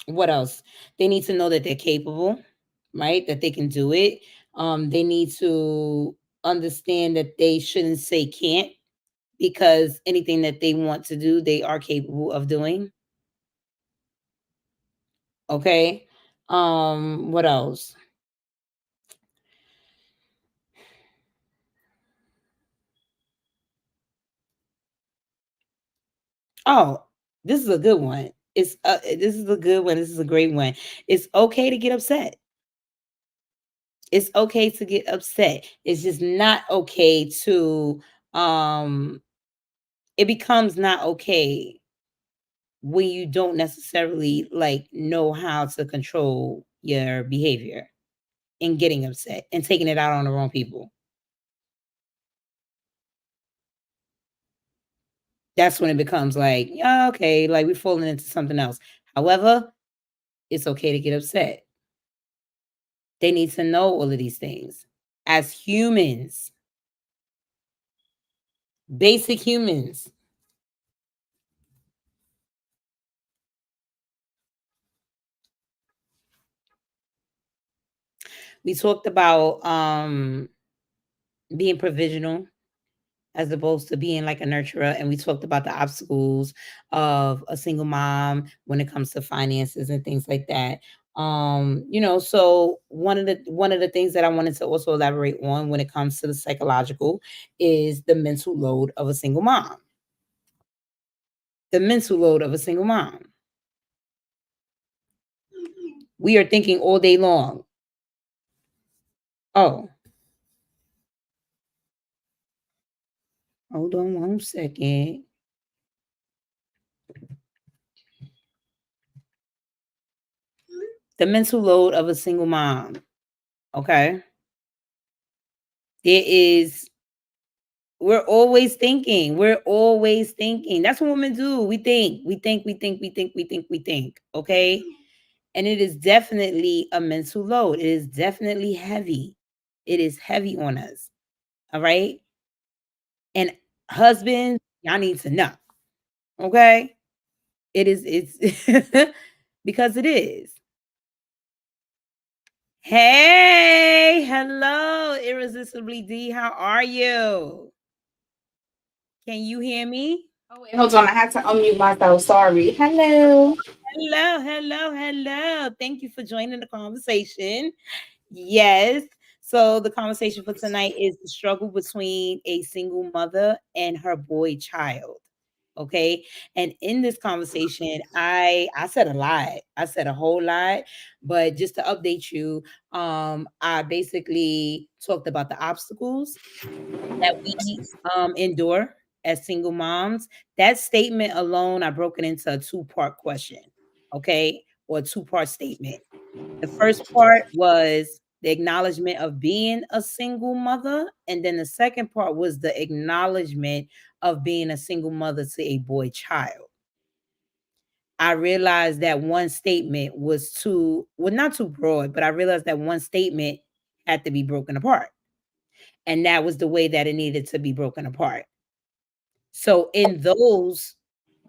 what else? They need to know that they're capable, right? That they can do it. They need to understand that they shouldn't say can't, because anything that they want to do, they are capable of doing. Okay. What else? Oh, this is a good one. This is a good one. This is a great one. It's okay to get upset. It's okay to get upset. It's just not okay to um it becomes not okay when you don't necessarily like know how to control your behavior and getting upset and taking it out on the wrong people. That's when it becomes like, yeah, okay, like we're falling into something else. However, it's okay to get upset. They need to know all of these things. As humans, basic humans, we talked about being provisional as opposed to being like a nurturer, and we talked about the obstacles of a single mom when it comes to finances and things like that. So one of the things that I wanted to also elaborate on when it comes to the psychological is the mental load of a single mom. The mental load of a single mom. We are thinking all day long. Oh, hold on 1 second. The mental load of a single mom. Okay. There is We're always thinking. We're always thinking. That's what women do. We think, we think, we think, we think, we think, we think. Okay. And it is definitely a mental load. It is definitely heavy. It is heavy on us. All right. And husbands, y'all need to know. Okay. It's because it is. Hey, hello, irresistibly D. How are you? Can you hear me? Oh, wait, hold on. I had to unmute myself. Sorry. Hello. Hello, hello, hello. Thank you for joining the conversation. Yes. So the conversation for tonight is the struggle between a single mother and her boy child. Okay. And in this conversation, I said a lot. I said a whole lot, but just to update you, I basically talked about the obstacles that we endure as single moms. That statement alone, I broke it into a two-part question, okay, or a two-part statement. The first part was the acknowledgement of being a single mother, and then the second part was the acknowledgement of being a single mother to a boy child. I realized that one statement was too, well, not too broad, but I realized that one statement had to be broken apart. And that was the way that it needed to be broken apart. So in those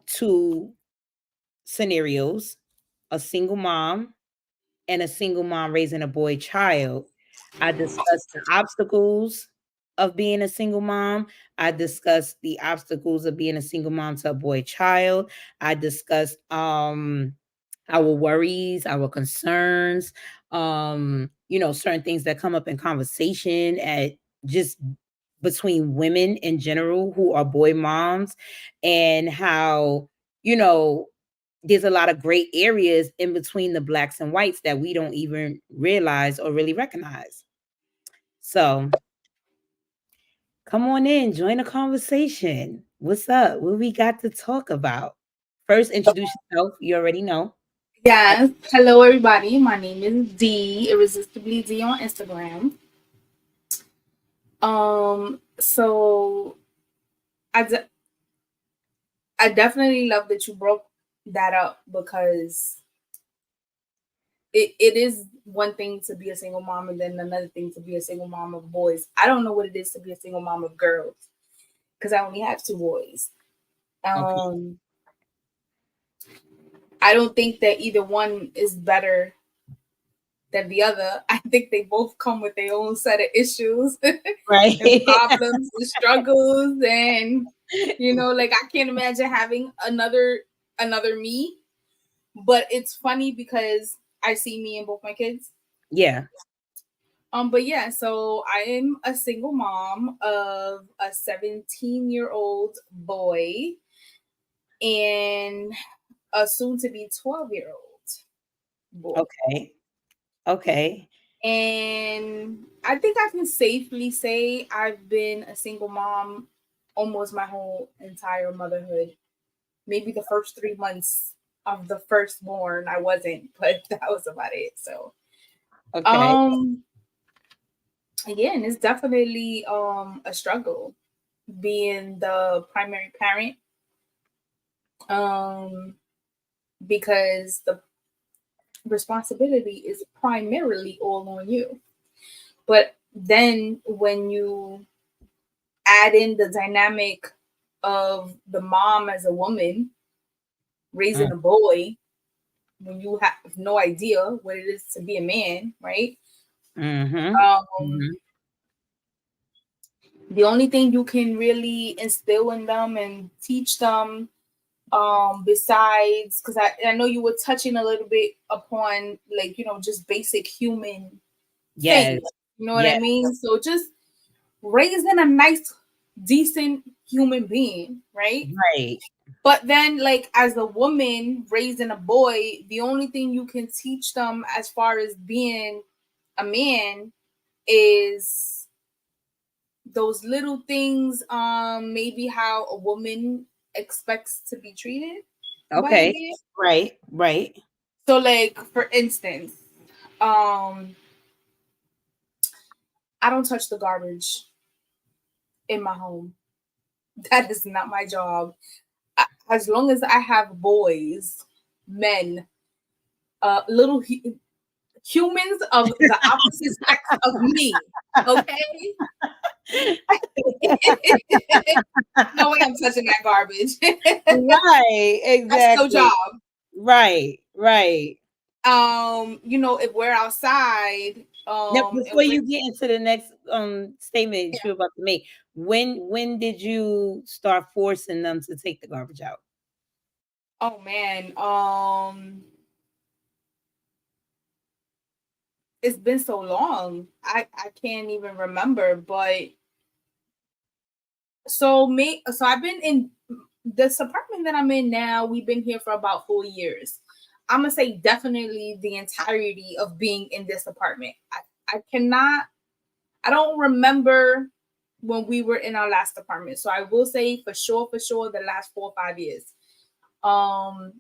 two scenarios, a single mom and a single mom raising a boy child, I discussed the obstacles of being a single mom. I discussed the obstacles of being a single mom to a boy child. I discussed our worries, our concerns, certain things that come up in conversation at just between women in general who are boy moms, and how, you know, there's a lot of gray areas in between the blacks and whites that we don't even realize or really recognize. So Come on in, join the conversation. What's up? What we got to talk about? First, introduce yourself. You already know. Yes. Hello, everybody. My name is D, Irresistibly D on Instagram. So I, de- I definitely love that you broke that up because it is one thing to be a single mom and then another thing to be a single mom of boys. I don't know what it is to be a single mom of girls because I only have two boys. Okay. Um, I don't think that either one is better than the other. I think they both come with their own set of issues Right. and problems and struggles. And like I can't imagine having another me. But it's funny because I see me in both my kids. Yeah. But yeah, so I am a single mom of a 17-year-old boy and a soon to be 12-year-old boy. Okay. Okay. And I think I can safely say I've been a single mom almost my whole entire motherhood. Maybe the first 3 months of the firstborn, I wasn't, but that was about it. So, Okay. um, again, it's definitely a struggle being the primary parent, um, because the responsibility is primarily all on you. But then when you add in the dynamic of the mom as a woman raising a boy when you have no idea what it is to be a man, right? Mm-hmm. Um, Mm-hmm. the only thing you can really instill in them and teach them, besides, because I know you were touching a little bit upon like, just basic human Yes. things. You know what I Yes. mean? So just raising a nice, decent human being, right? Right. But then, like, as a woman raising a boy, the only thing you can teach them as far as being a man is those little things, maybe how a woman expects to be treated by a Okay. man. Right. Right. So, like, for instance, um, I don't touch the garbage in my home. That is not my job. As long as I have boys, men, little humans of the opposite sex of me. Okay? No way I'm touching that garbage. Right. That's no job. Exactly. Right. Right. If we're outside, Now, and before we're you get into the next statement you're about to make, when did you start forcing them to take the garbage out? oh man, it's been so long. I can't even remember, but so I've been in this apartment that I'm in now. We've been here for about 4 years. I'm gonna say definitely the entirety of being in this apartment. I cannot. I don't remember when we were in our last apartment. So I will say for sure, the last 4 or 5 years. Um,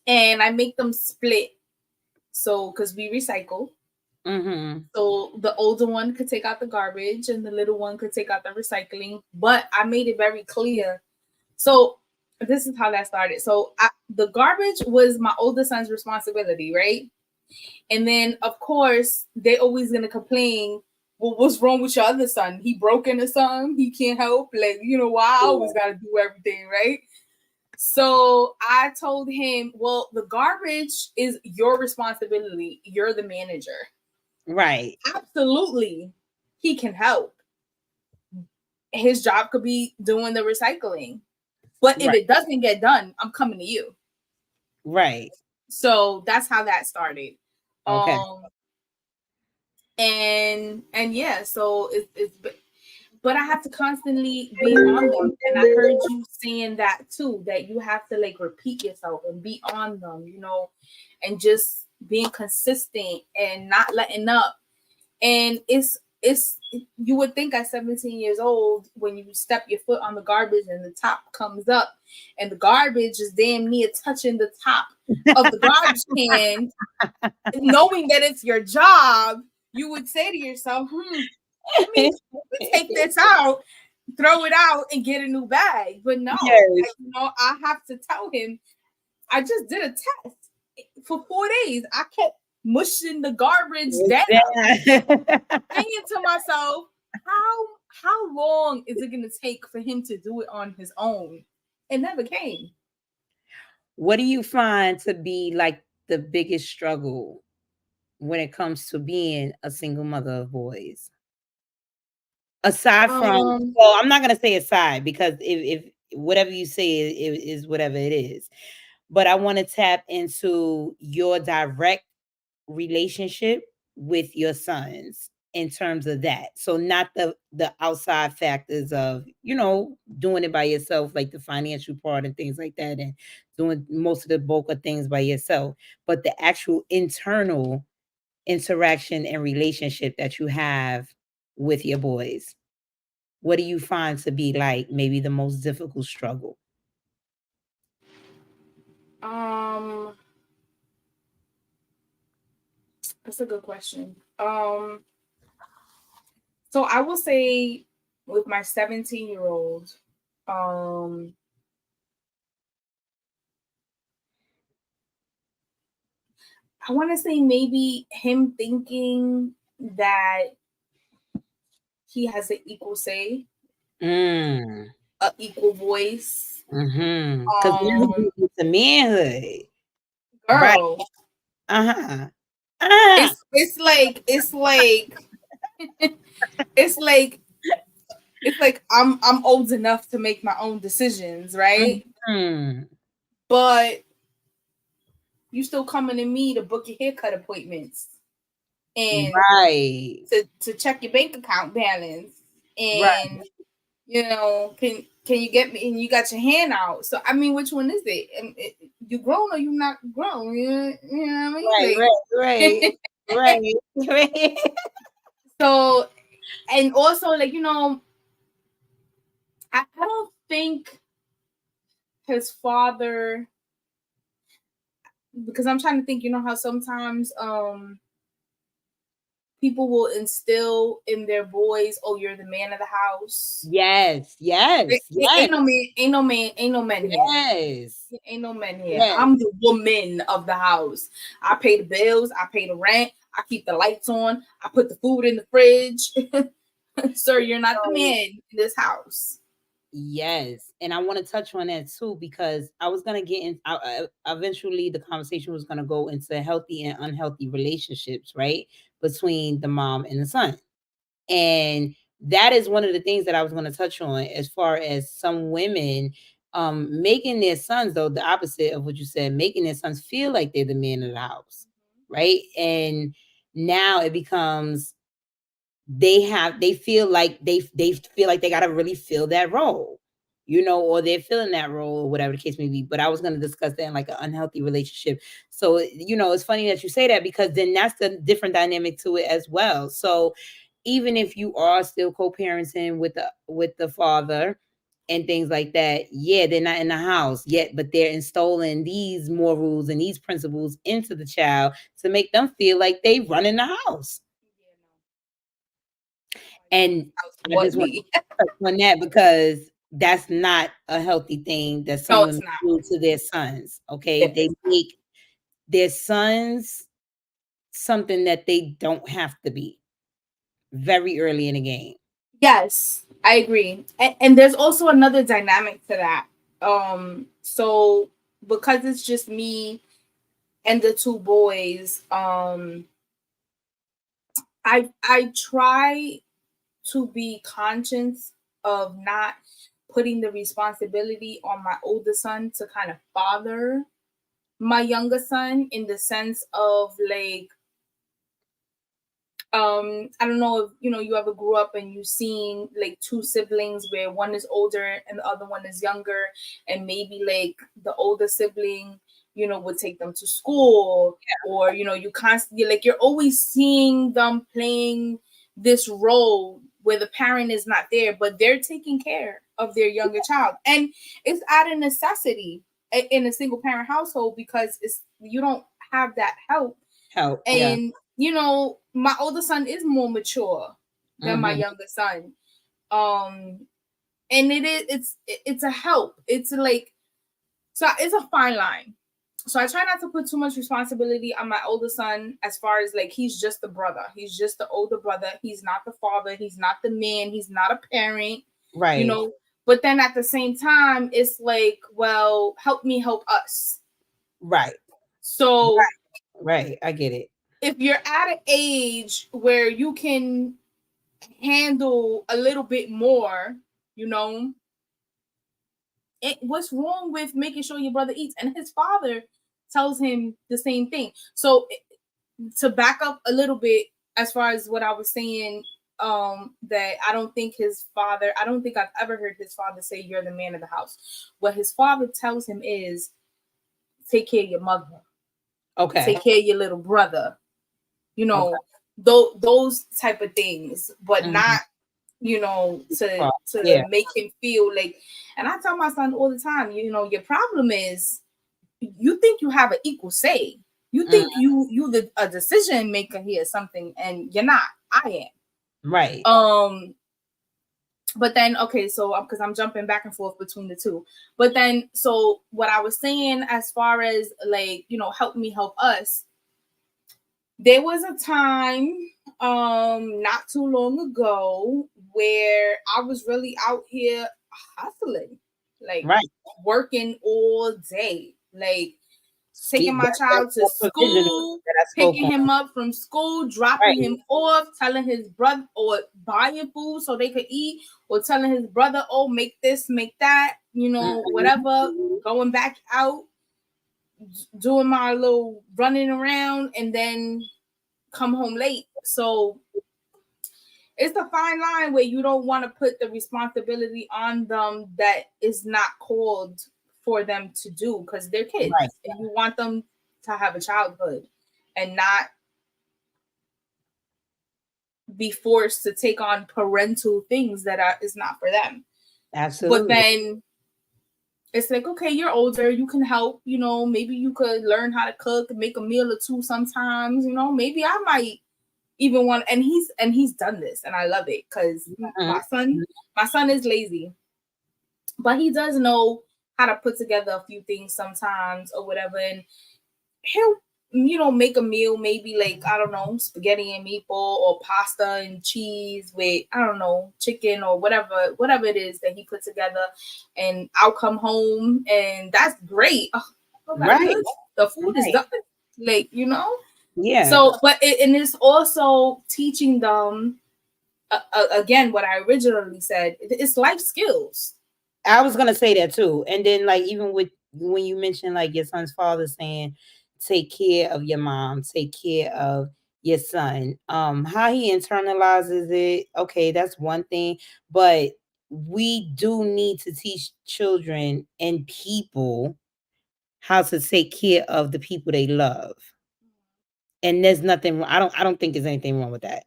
and I make them split. So because we recycle, Mm-hmm. so the older one could take out the garbage and the little one could take out the recycling. But I made it very clear. So this is how that started. So the garbage was my older son's responsibility, right? And then of course they're always gonna complain. Well, what's wrong with your other son? He broken or something? He can't help? Like, why I always gotta do everything, right? So I told him, well, the garbage is your responsibility. You're the manager. Right. Absolutely, he can help. His job could be doing the recycling. But if Right. it doesn't get done, I'm coming to you. Right. So that's how that started. Okay. Um and yeah, so it's but I have to constantly be on them. And I heard you saying that too, that you have to like repeat yourself and be on them, and just being consistent and not letting up. And it's it's you would think at 17 years old, when you step your foot on the garbage and the top comes up and the garbage is damn near touching the top of the garbage can, knowing that it's your job, you would say to yourself, let me take this out, throw it out, and get a new bag. But no, Yes. I have to tell him, I just did a test for 4 days. I kept mushing the garbage down, thinking to myself, how long is it going to take for him to do it on his own? It never came. What do you find to be like the biggest struggle when it comes to being a single mother of boys? Aside from, well, I'm not gonna say aside, because if whatever you say is whatever it is, but I want to tap into your direct relationship with your sons in terms of that. So not the outside factors of, doing it by yourself, like the financial part and things like that, and doing most of the bulk of things by yourself, but the actual internal interaction and relationship that you have with your boys. What do you find to be like maybe the most difficult struggle? That's a good question. So I will say with my 17-year-old, I want to say maybe him thinking that he has an equal say, an equal voice. Because it's a manhood, right? Girl, Uh-huh. it's like it's like I'm old enough to make my own decisions, right? But you still coming to me to book your haircut appointments and Right. to check your bank account balance, Right. and can you get me, and you got your hand out. So I mean, which one is it? You grown or you not grown? You know what I mean? Right. So, and also, like, I don't think his father, because I'm trying to think, how sometimes people will instill in their boys, oh, you're the man of the house. Yes. Ain't no man here. Yes. Ain't no men here. Yes. I'm the woman of the house. I pay the bills. I pay the rent. I keep the lights on. I put the food in the fridge. Sir, you're not the man in this house. Yes. And I want to touch on that too, because I was going to get in. Eventually, the conversation was going to go into healthy and unhealthy relationships, right? Between the mom and the son. And that is one of the things that I was going to touch on, as far as some women making their sons, though, the opposite of what you said, making their sons feel like they're the man of the house, right? And now it becomes they feel like they feel like they got to really fill that role, or they're filling that role, or whatever the case may be. But I was going to discuss that in like an unhealthy relationship. So it's funny that you say that, because then that's the different dynamic to it as well. So even if you are still co-parenting with the father and things like that, yeah, they're not in the house yet, but they're installing these morals and these principles into the child to make them feel like they run in the house. And I just want to touch on that, because that's not a healthy thing that some women do to their sons. Okay, they make their sons something that they don't have to be very early in the game. Yes, I agree. And there's also another dynamic to that. So because it's just me and the two boys, I try to be conscious of not putting the responsibility on my older son to kind of father my younger son, in the sense of like, I don't know if you ever grew up and you've seen like two siblings where one is older and the other one is younger, and maybe like the older sibling would take them to school, or you constantly, like, you're always seeing them playing this role where the parent is not there, but they're taking care of their younger child. And it's out of necessity in a single parent household, because it's, you don't have that help. Help. Yeah. And my older son is more mature than my Mm-hmm. younger son. And it's a help. It's like, so it's a fine line. So I try not to put too much responsibility on my older son, as far as like, he's just the brother. He's just the older brother. He's not the father. He's not the man. He's not a parent. Right. But then at the same time, it's like, well, help me help us. Right. So Right. I get it. if you're at an age where you can handle a little bit more, what's wrong with making sure your brother eats? And his father tells him the same thing. So to back up a little bit, as far as what I was saying, that I don't think I've ever heard his father say, you're the man of the house. What his father tells him is, take care of your mother. Okay. Take care of your little brother. Okay. Those type of things, but Mhm. not, to Yeah. make him feel like. And I tell my son all the time, your problem is, you think you have an equal say. You think a decision maker here, something, and you're not. I am. Right. But then, okay, so because I'm jumping back and forth between the two. But then, so what I was saying, as far as like, help me help us, there was a time not too long ago where I was really out here hustling, like Right. working all day, like taking my That, child to that provision school, that I spoke picking on. him up from school, dropping Right. him off, telling his brother, or buying food so they could eat, or telling his brother, oh, make this, make that, whatever, Mhm. going back out, doing my little running around, and then come home late. So it's a fine line where you don't want to put the responsibility on them that is not called for them to do, because they're kids, Right. and you want them to have a childhood and not be forced to take on parental things that is not for them. But Absolutely. then it's like, okay, you're older, you can help, maybe you could learn how to cook and make a meal or two sometimes, maybe I might even want, and he's done this, and I love it, because Mhm. my son is lazy, but he does know how to put together a few things sometimes or whatever, and he'll make a meal, maybe like, I don't know, spaghetti and meatball, or pasta and cheese with, I don't know, chicken, or whatever it is that he put together, and I'll come home, and that's great. Oh, that's Right. good. The food is Right. done, like, Yeah. so, but and it's also teaching them, again, what I originally said, it's life skills. I was gonna say that too. And then like even with when you mentioned like your son's father saying, take care of your mom, take care of your son. How he internalizes it, okay, that's one thing. But we do need to teach children and people how to take care of the people they love. And there's nothing I don't think there's anything wrong with that.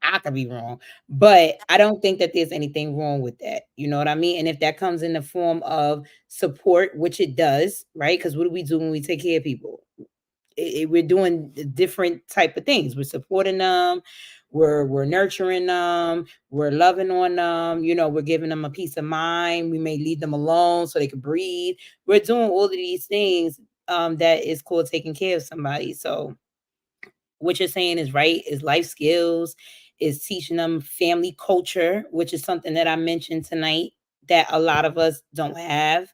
I could be wrong, but I don't think that there's anything wrong with that. You know what I mean? And if that comes in the form of support, which it does, right? Because what do we do when we take care of people? We're doing different type of things. We're supporting them. We're nurturing them. We're loving on them. We're giving them a peace of mind. We may leave them alone so they can breathe. We're doing all of these things that is called taking care of somebody. So what you're saying is right, is life skills, is teaching them family culture, which is something that I mentioned tonight that a lot of us don't have.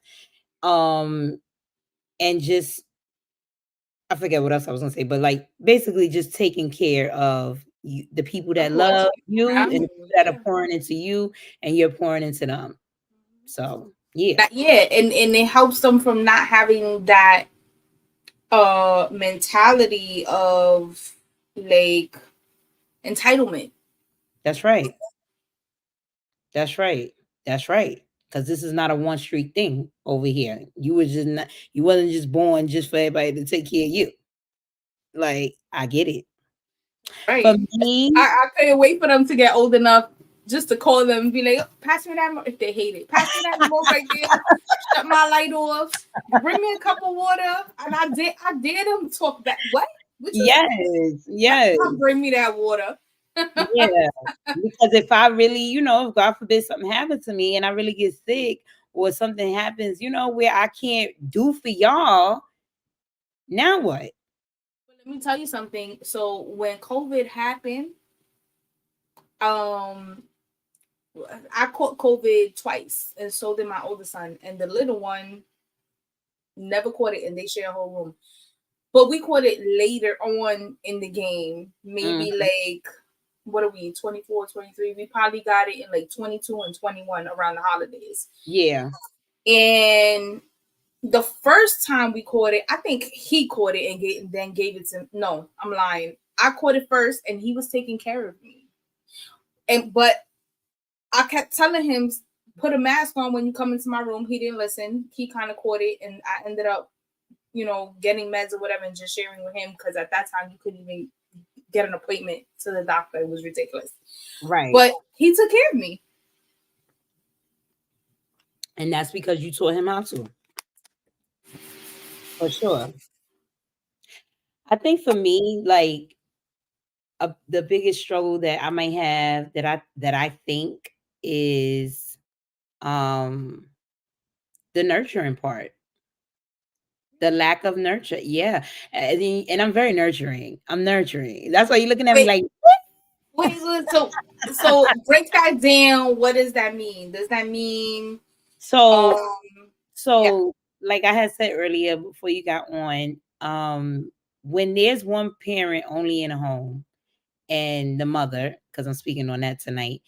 Um, and just I forget what else I was gonna say, but like basically just taking care of you, the people that Support love you and the family, people that are yeah. pouring into you and you're pouring into them. So yeah, Yeah, and it helps them from not having that mentality of like entitlement. that's right. That's right. That's right. Because this is not a one street thing over here. You wasn't just born just for everybody to take care of you. Like, I get it. For Right. me, I couldn't wait for them to get old enough just to call them and be like, pass me that remote. If they hate it, pass me that remote right there. Shut my light off. Bring me a cup of water. And I dare them talk back. What you yes, yes, bring me that water. yeah. Because if I really, if God forbid something happens to me and I really get sick or something happens, where I can't do for y'all, now what? But let me tell you something. So when COVID happened, um, I caught COVID twice, and so did my older son, and the little one never caught it, and they share a whole room. But we caught it later on in the game, maybe Mhm. like what are we 24, 23? We probably got it in like 22 and 21 around the holidays. Yeah. And the first time we caught it, I think he caught it and then gave it to, no, I'm lying. I caught it first and he was taking care of me. But I kept telling him, put a mask on when you come into my room. He didn't listen. He kind of caught it, and I ended up, getting meds or whatever and just sharing with him because at that time you couldn't even get an appointment to the doctor. It was ridiculous. Right. But he took care of me. And that's because you taught him how to. For sure. I think for me, like the biggest struggle that I might have that I think is um the nurturing part. The lack of nurture. Yeah. And I'm very nurturing. I'm nurturing. That's why you're looking at me Wait, like, wait. So break that down. What does that mean? Does that mean so um yeah? so like I had said earlier before you got on, when there's one parent only in a home and the mother, because I'm speaking on that tonight,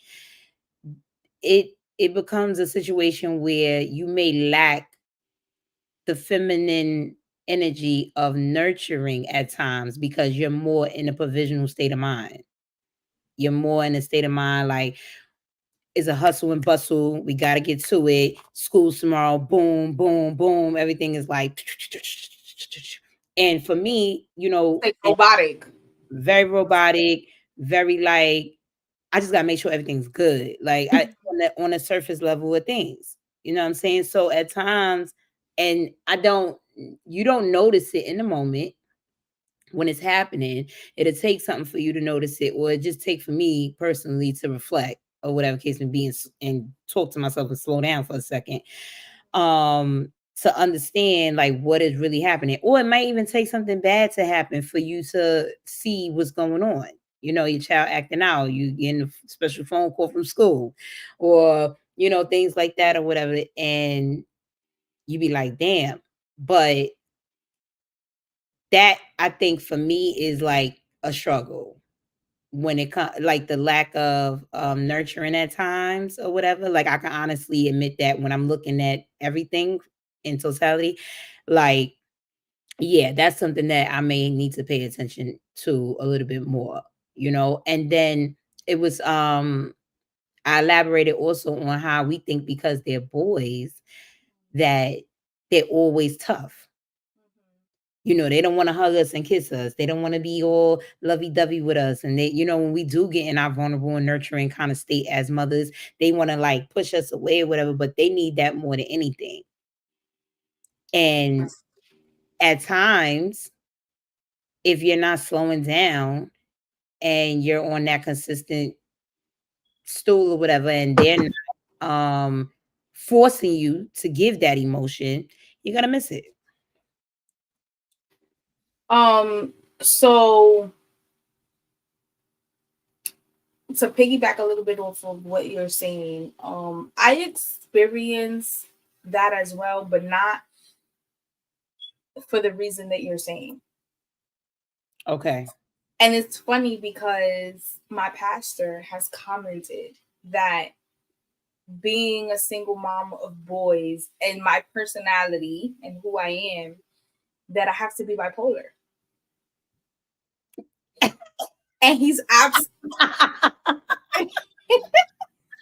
it becomes a situation where you may lack the feminine energy of nurturing at times because you're more in a provisional state of mind. You're more in a state of mind like it's a hustle and bustle. We got to get to it. School's tomorrow. Boom, boom, boom. Everything is like, and for me, Like robotic. very robotic, very like I just gotta make sure everything's good. Like I on the surface level of things. You know what I'm saying? So at times, and you don't notice it in the moment when it's happening. It'll take something for you to notice it, or it just take for me personally to reflect or whatever case may be and talk to myself and slow down for a second. To understand like what is really happening. Or it might even take something bad to happen for you to see what's going on. Your child acting out, you getting a special phone call from school, or things like that or whatever. And you be like, damn. But that I think for me is like a struggle when it comes like the lack of nurturing at times or whatever. Like I can honestly admit that when I'm looking at everything in totality, like yeah, that's something that I may need to pay attention to a little bit more, and then it was I elaborated also on how we think because they're boys that they're always tough. They don't want to hug us and kiss us. They don't want to be all lovey-dovey with us. And they, when we do get in our vulnerable and nurturing kind of state as mothers, they want to like push us away or whatever, but they need that more than anything. And at times, if you're not slowing down and you're on that consistent stool or whatever, and they're not forcing you to give that emotion, you're gonna miss it. So to piggyback a little bit off of what you're saying, I experience that as well, but not for the reason that you're saying. Okay. And it's funny because my pastor has commented that being a single mom of boys and my personality and who I am, that I have to be bipolar. And he's but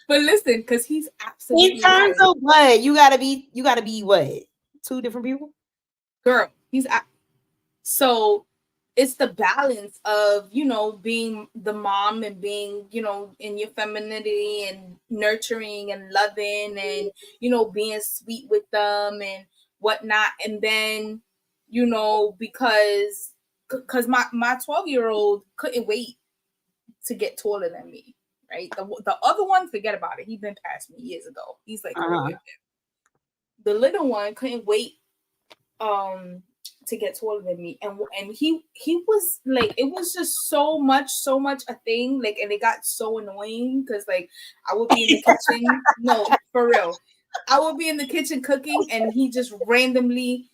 listen, because he's In absolutely terms right. of what you gotta be what? Two different people? Girl, so it's the balance of, you know, being the mom and being, you know, in your femininity and nurturing and loving and, you know, being sweet with them and whatnot. And then, you know, because my 12-year-old couldn't wait to get taller than me. Right. The other one, forget about it. He's been past me years ago. He's like, oh, the little one couldn't wait to get taller than me, and he was like, it was just so much a thing, like, and it got so annoying because like I would be in the kitchen, no, for real, I would be in the kitchen cooking and he just randomly,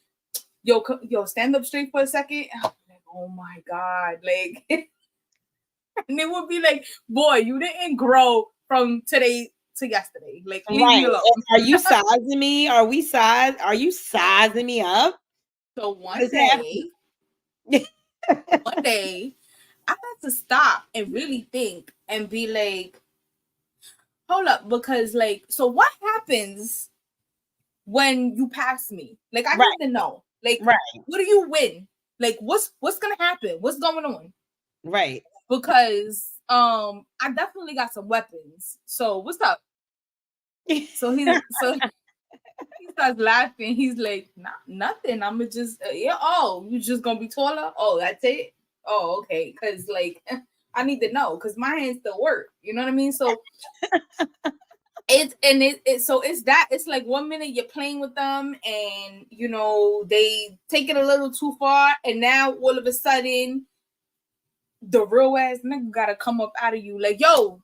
yo, stand up straight for a second. Like, oh my god, like and it would be like, boy, you didn't grow from today to yesterday, like leave me Right. alone. Are you sizing me? Are you sizing me up? So What is happening? one day I had to stop and really think and be like, hold up, because like, so what happens when you pass me? Like, I Right. need to know. Like, Right. what do you win? Like, what's gonna happen? What's going on? Right. Because I definitely got some weapons. So what's up? So he starts laughing. He's like, nah, nothing. I'ma just yeah. Oh, you just gonna be taller? Oh, that's it. Oh, okay. Because like I need to know because my hands still work. You know what I mean? So so it's that, it's like 1 minute you're playing with them and you know they take it a little too far, and now all of a sudden the real ass nigga gotta come up out of you like, yo,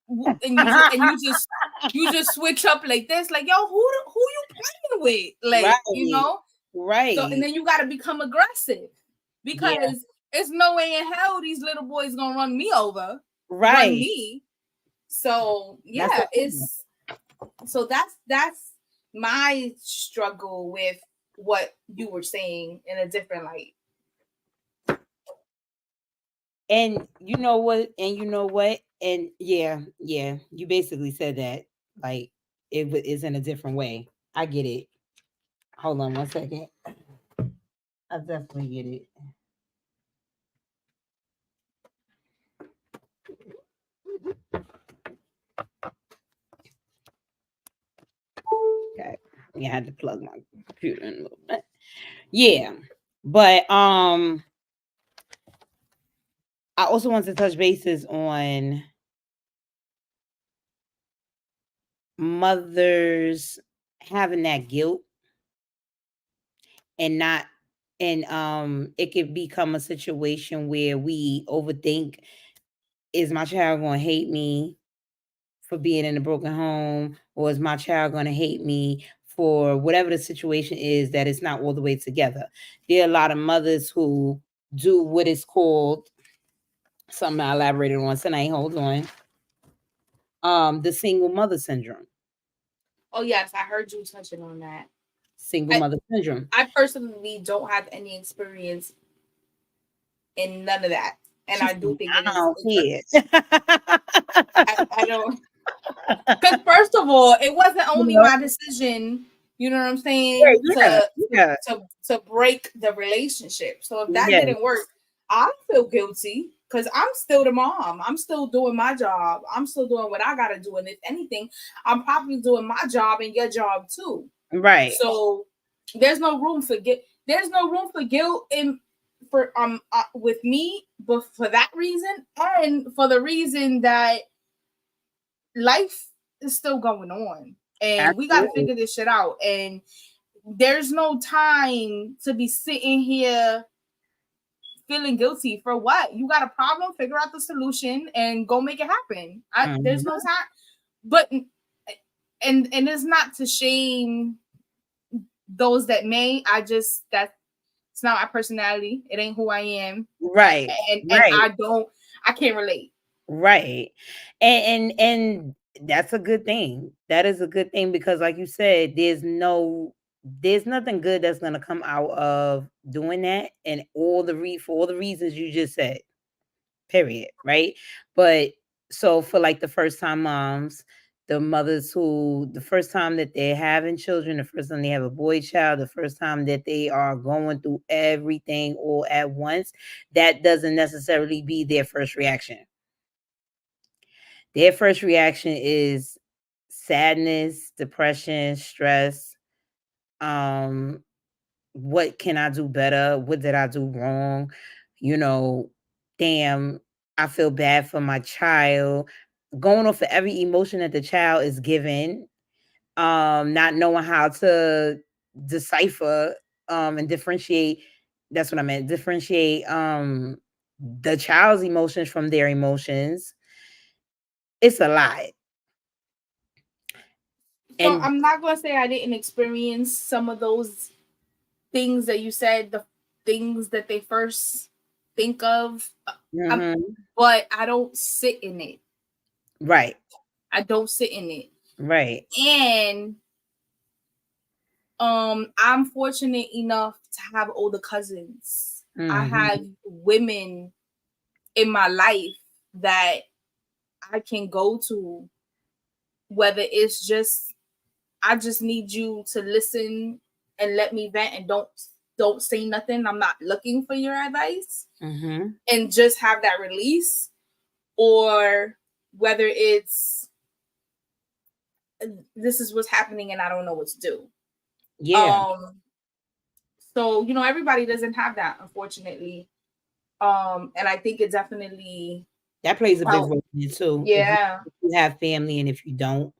and you just switch up like this, like, yo, who you playing with, like, you Right. know. So and Right. then you got to become aggressive Yeah. because it's no way in hell these little boys gonna run me over, run Right. me. So That's yeah, okay. that's my struggle with what you were saying in a different light. And you know what? And you know what? And yeah, yeah. You basically said that. Like is in a different way. I get it. Hold on 1 second. I definitely get it. Okay. Yeah, I had to plug my computer in a little bit. Yeah. But I also want to touch bases on mothers having that guilt and not and it could become a situation where we overthink, is my child going to hate me for being in a broken home, or is my child going to hate me for whatever the situation is, that it's not all the way together. There are a lot of mothers who do what is called, something I elaborated on tonight, hold on, the single mother syndrome. Oh yes, I heard you touching on that. Single I mother syndrome. I personally don't have any experience in none of that, and She I said, do think it I is. don't care. I don't, because first of all, it wasn't You only know? my decision. You know what I'm Yeah, saying, yeah, to yeah, to break the relationship. So if that yeah. didn't work, I feel guilty because I'm still the mom. I'm still doing my job. I'm still doing what I gotta do. And if anything, I'm probably doing my job and your job too. Right. So there's no room for guilt. There's no room for guilt in for with me, but for that reason and for the reason that life is still going on and we got to Absolutely. figure this shit out, and there's no time to be sitting here feeling guilty for what. You got a problem, figure out the solution and go make it happen. There's no Mhm. time, but and it's not to shame those that may. I just, that's it's not my personality, it ain't who I am, Right. and Right. I can't relate. Right. And that's a good thing. That is a good thing because like you said, there's nothing good that's going to come out of doing that, and for all the reasons you just said. Period, right? But so for like the first time moms, the mothers who the first time that they're having children, the first time they have a boy child, the first time that they are going through everything all at once, that doesn't necessarily be their first reaction. Their first reaction is sadness, depression, stress. Um, what can I do better? What did I do wrong? You know, damn, I feel bad for my child. Going off of every emotion that the child is given, not knowing how to decipher and differentiate. That's what I meant. Differentiate the child's emotions from their emotions. It's a lot. So And I'm not gonna say I didn't experience some of those things that you said, the things that they first think of, mhm, but I don't sit in it. right, I don't sit in it. right. And I'm fortunate enough to have older cousins. I have Mhm, women in my life that I can go to, whether it's just I just need you to listen and let me vent and don't say nothing. I'm not looking for your advice, mhm. and just have that release, or whether it's this is what's happening and I don't know what to do. Yeah, Um so everybody doesn't have that, unfortunately. And I think it definitely that plays a big helped. role in it too. Yeah. If you have family and if you don't,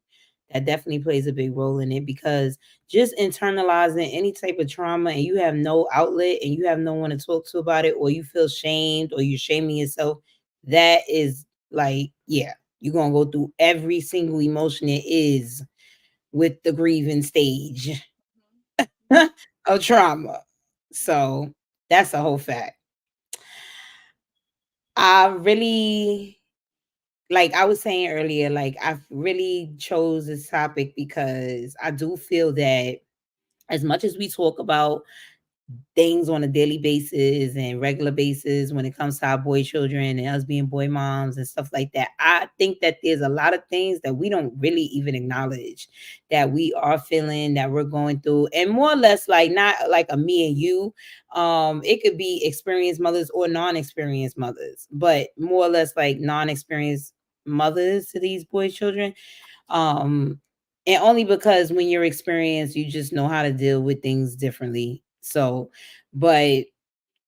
that definitely plays a big role in it because just internalizing any type of trauma and you have no outlet and you have no one to talk to about it, or you feel shamed or you're shaming yourself, that is like, yeah, you're gonna go through every single emotion it is with the grieving stage of trauma. So that's a whole fact. I really, like I was saying earlier, like I really chose this topic because I do feel that as much as we talk about things on a daily basis and regular basis when it comes to our boy children and us being boy moms and stuff like that, I think that there's a lot of things that we don't really even acknowledge that we are feeling, that we're going through, and more or less like not like a me and you. It could be experienced mothers or non-experienced mothers, but more or less like non-experienced mothers to these boy children. um and only because when you're experienced you just know how to deal with things differently. So but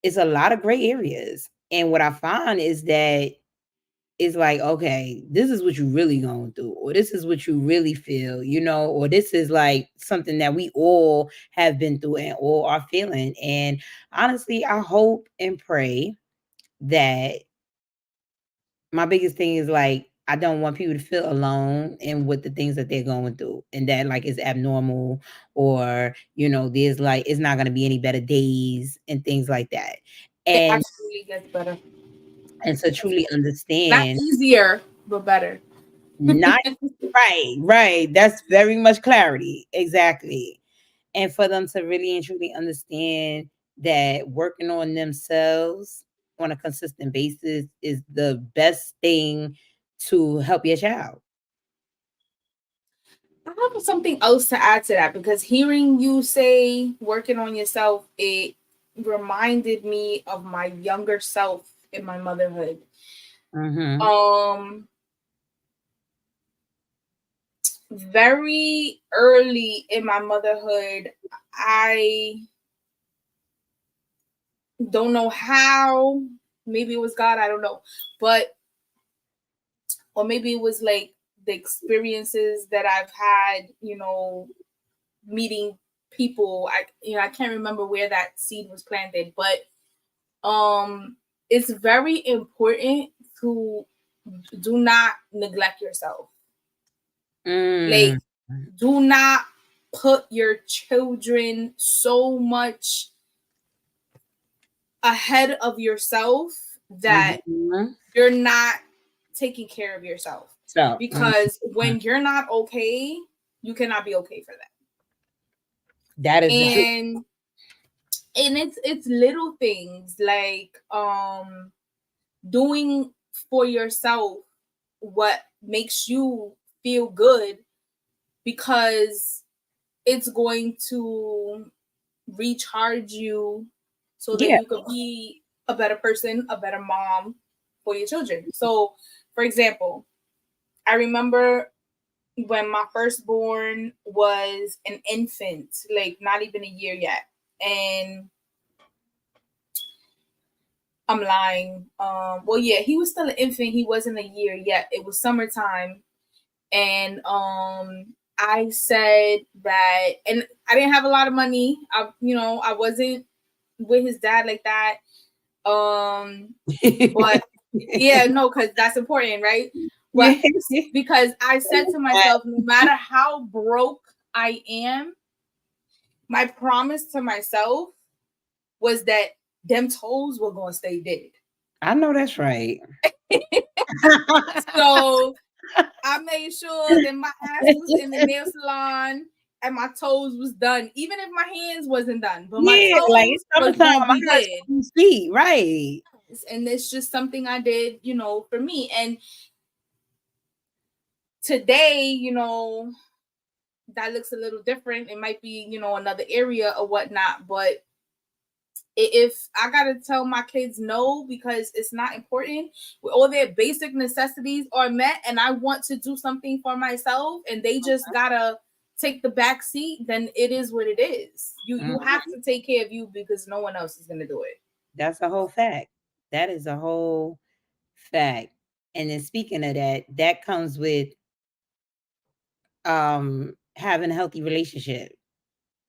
it's a lot of gray areas, and what I find is that it's like, okay, this is what you really going through, or this is what you really feel, or this is like something that we all have been through and all are feeling. And honestly, I hope and pray that my biggest thing is like I don't want people to feel alone in with the things that they're going through and that like is abnormal, or there's like it's not going to be any better days and things like that. It And absolutely gets better. to truly Not understand, easier, but better. not right, right. That's very much clarity. Exactly. And for them to really and truly understand that working on themselves on a consistent basis is the best thing to help your child. I have something else to add to that, because hearing you say working on yourself, it reminded me of my younger self in my motherhood. Mm-hmm. Um, Very early in my motherhood, I don't know how, maybe it was God, I don't know, but or maybe it was like the experiences that I've had, meeting people. I can't remember where that seed was planted, but it's very important to do not neglect yourself. Mm. Like, do not put your children so much ahead of yourself that Mhm. you're not taking care of yourself, So, because when you're not okay, you cannot be okay for that that. is the truth. And it's little things like doing for yourself what makes you feel good because it's going to recharge you so that Yeah. you could be a better person, a better mom for your children. So, for example, I remember when my firstborn was an infant, like not even a year yet. And I'm lying. Well, yeah, he was still an infant. He wasn't a year yet. It was summertime, and I said that, and I didn't have a lot of money. I wasn't with his dad like that. But yeah, no, because that's important, right? But Yeah. because I said to myself, no matter how broke I am, my promise to myself was that them toes were gonna stay dead. I know that's right. So I made sure that my ass was in the nail salon and my toes was done, even if my hands wasn't done, but my Yeah, like it's toes was summertime. gonna I be got dead. some feet, right? And it's just something I did, for me. And today, that looks a little different. It might be, another area or whatnot, but if I gotta tell my kids no because it's not important, all their basic necessities are met, and I want to do something for myself, and they just gotta take the back seat, then it is what it is. You Mhm. have to take care of you because no one else is gonna do it. That's a whole fact. That is a whole fact. And then speaking of that, that comes with having a healthy relationship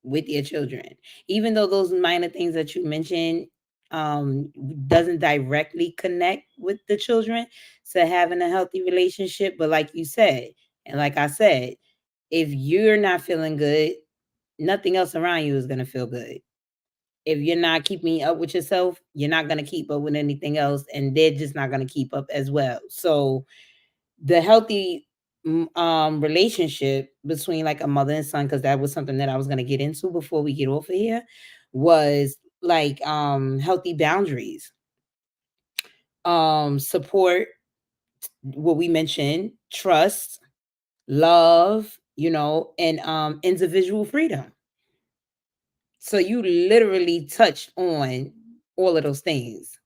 with your children. Even though those minor things that you mentioned doesn't directly connect with the children to having a healthy relationship, but like you said, and like I said, if you're not feeling good, nothing else around you is going to feel good. If you're not keeping up with yourself, you're not going to keep up with anything else, and they're just not going to keep up as well. So the healthy relationship between like a mother and son, because that was something that I was going to get into before we get off of here, was like healthy boundaries, support, what we mentioned, trust, love, and individual freedom. So you literally touched on all of those things.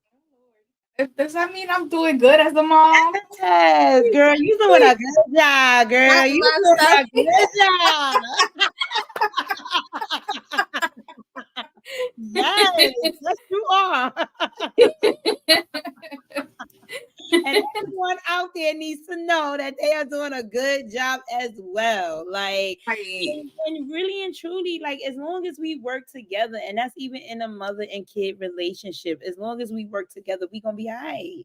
Does that mean I'm doing good as a mom? Yes, girl, you doing a good job, girl. Pat You doing myself. a good job. Yes, yes, you are. And everyone out there needs to know that they are doing a good job as well. Like, Right. and really and truly, like, as long as we work together, and that's even in a mother and kid relationship, as long as we work together, we gonna be all right.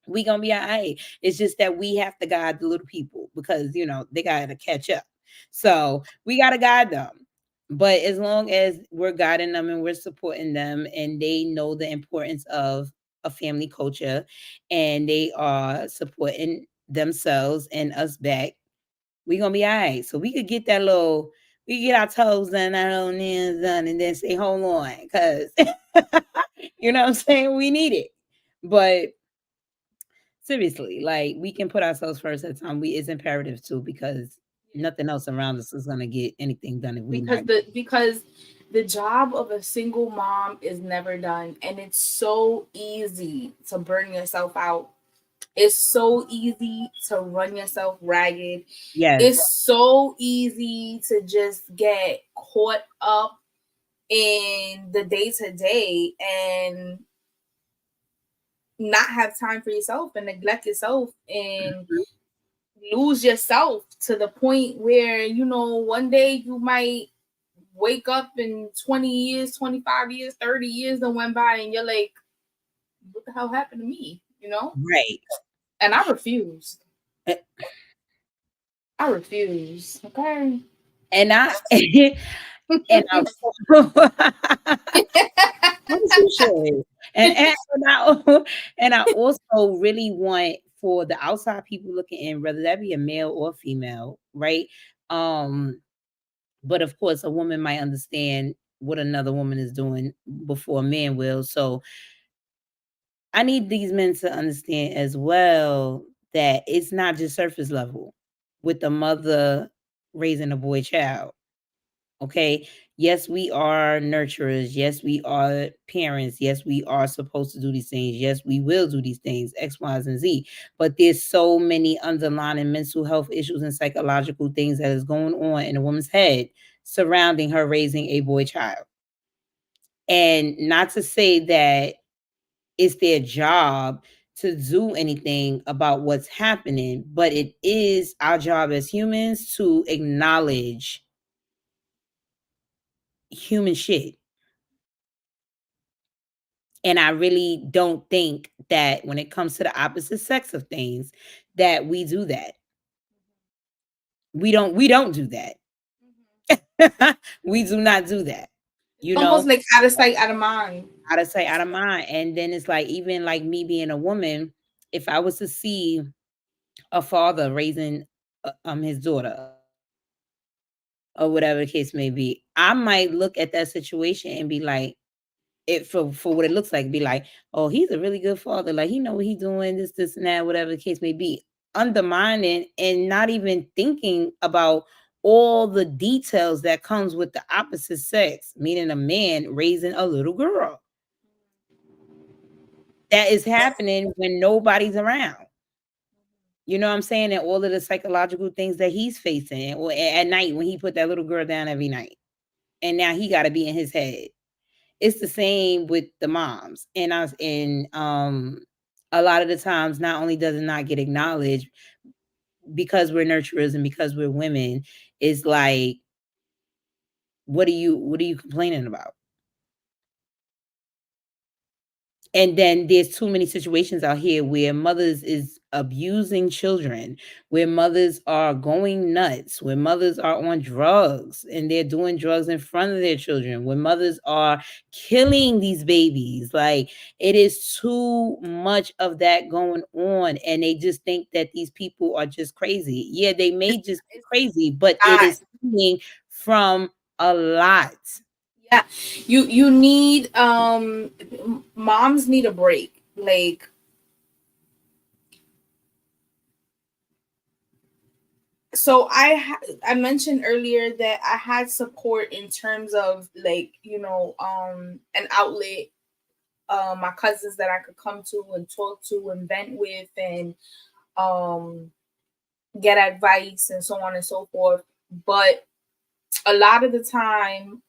We gonna be all right. It's just that we have to guide the little people because they gotta catch up. So we gotta guide them. But as long as we're guiding them and we're supporting them and they know the importance of a family culture and they are supporting themselves and us back, we gonna be all right. So we could get that little, we get our toes done, our little nails done, and then say, hold on, because you know what I'm saying? We need it. But seriously, like we can put ourselves first at time. It's imperative too because nothing else around us is gonna get anything done if we not. Because the job of a single mom is never done, and it's so easy to burn yourself out. It's so easy to run yourself ragged. Yes. It's so easy to just get caught up in the day to day and not have time for yourself and neglect yourself and Mhm. lose yourself to the point where one day you might wake up in 20 years, 25 years, 30 years that went by and you're like, what the hell happened to me? Right. And I refuse. Eh, I refuse. Okay. and I and I Yes, you should. And I and I also really want for the outside people looking in, whether that be a male or female, right? Um, but of course, a woman might understand what another woman is doing before a man will. So I need these men to understand as well that it's not just surface level. with the mother raising a boy child. Okay. Yes, we are nurturers. Yes, we are parents. Yes, we are supposed to do these things. Yes, we will do these things, X, Y, and Z. But there's so many underlying mental health issues and psychological things that is going on in a woman's head surrounding her raising a boy child. And not to say that it's their job to do anything about what's happening, but it is our job as humans to acknowledge human shit. And I really don't think that when it comes to the opposite sex of things, that we do that. We don't do that. We do not do that. You It's almost know, like out of sight, out of mind. out of sight, out of mind. And then it's like, even like me being a woman, if I was to see a father raising his daughter or whatever the case may be, I might look at that situation and be like, it for what it looks like, be like, oh, he's a really good father. Like, he know what he's doing, this and that, whatever the case may be. Undermining and not even thinking about all the details that comes with the opposite sex, meaning a man raising a little girl. That is happening when nobody's around. You know what I'm saying? And all of the psychological things that he's facing, or at night when he put that little girl down every night. And now he got to be in his head. It's the same with the moms. And a lot of the times, not only does it not get acknowledged because we're nurturers and because we're women, is like, what are you complaining about? And then there's too many situations out here where mothers is abusing children, where mothers are going nuts, where mothers are on drugs and they're doing drugs in front of their children, where mothers are killing these babies. Like, it is too much of that going on. And they just think that these people are just crazy. Yeah, they may just be It's crazy, but it not. is coming from a lot. Yeah, you need moms need a break. Like, so I mentioned earlier that I had support in terms of, like, an outlet, my cousins that I could come to and talk to and vent with, and um get advice and so on and so forth. But a lot of the time,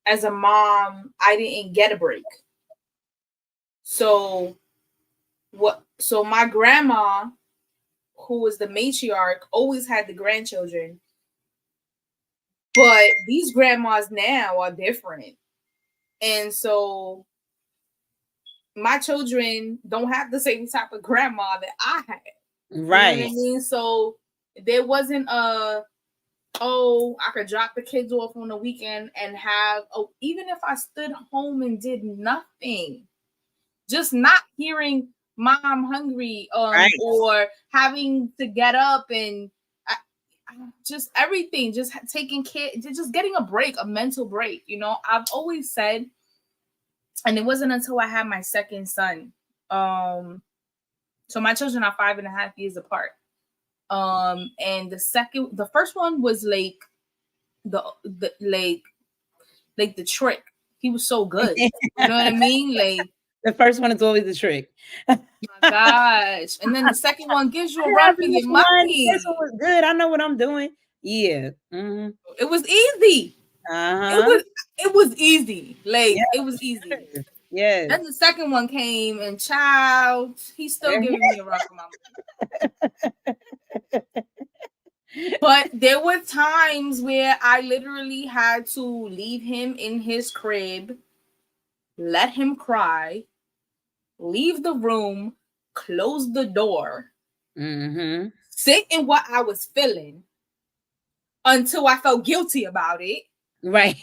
as a mom, I didn't get a break. So my grandma, who was the matriarch, always had the grandchildren. But these grandmas now are different. And so my children don't have the same type of grandma that I had. You know what I Right. mean? So there wasn't a, oh, I could drop the kids off on the weekend and have, oh, even if I stood home and did nothing, just not hearing mom, I'm hungry, Right. or having to get up and just everything, just taking care, just getting a break, a mental break. I've always said, and it wasn't until I had my second son. So my children are 5.5 years apart. And the first one was like the like the trick. He was so good. You know what I mean? Like, The first one is always the trick. my gosh. And then the second one gives you I a run have for this your one. This one money. was good. I know what I'm doing. Yeah. Mhm. It was easy. It Uh-huh. was it was easy. Like, Yes. it was easy. Yes. Then the second one came, and child, he's still giving me a run for my money. But there were times where I literally had to leave him in his crib, let him cry, leave the room, close the door, Mhm. sit in what I was feeling until I felt guilty about it. Right.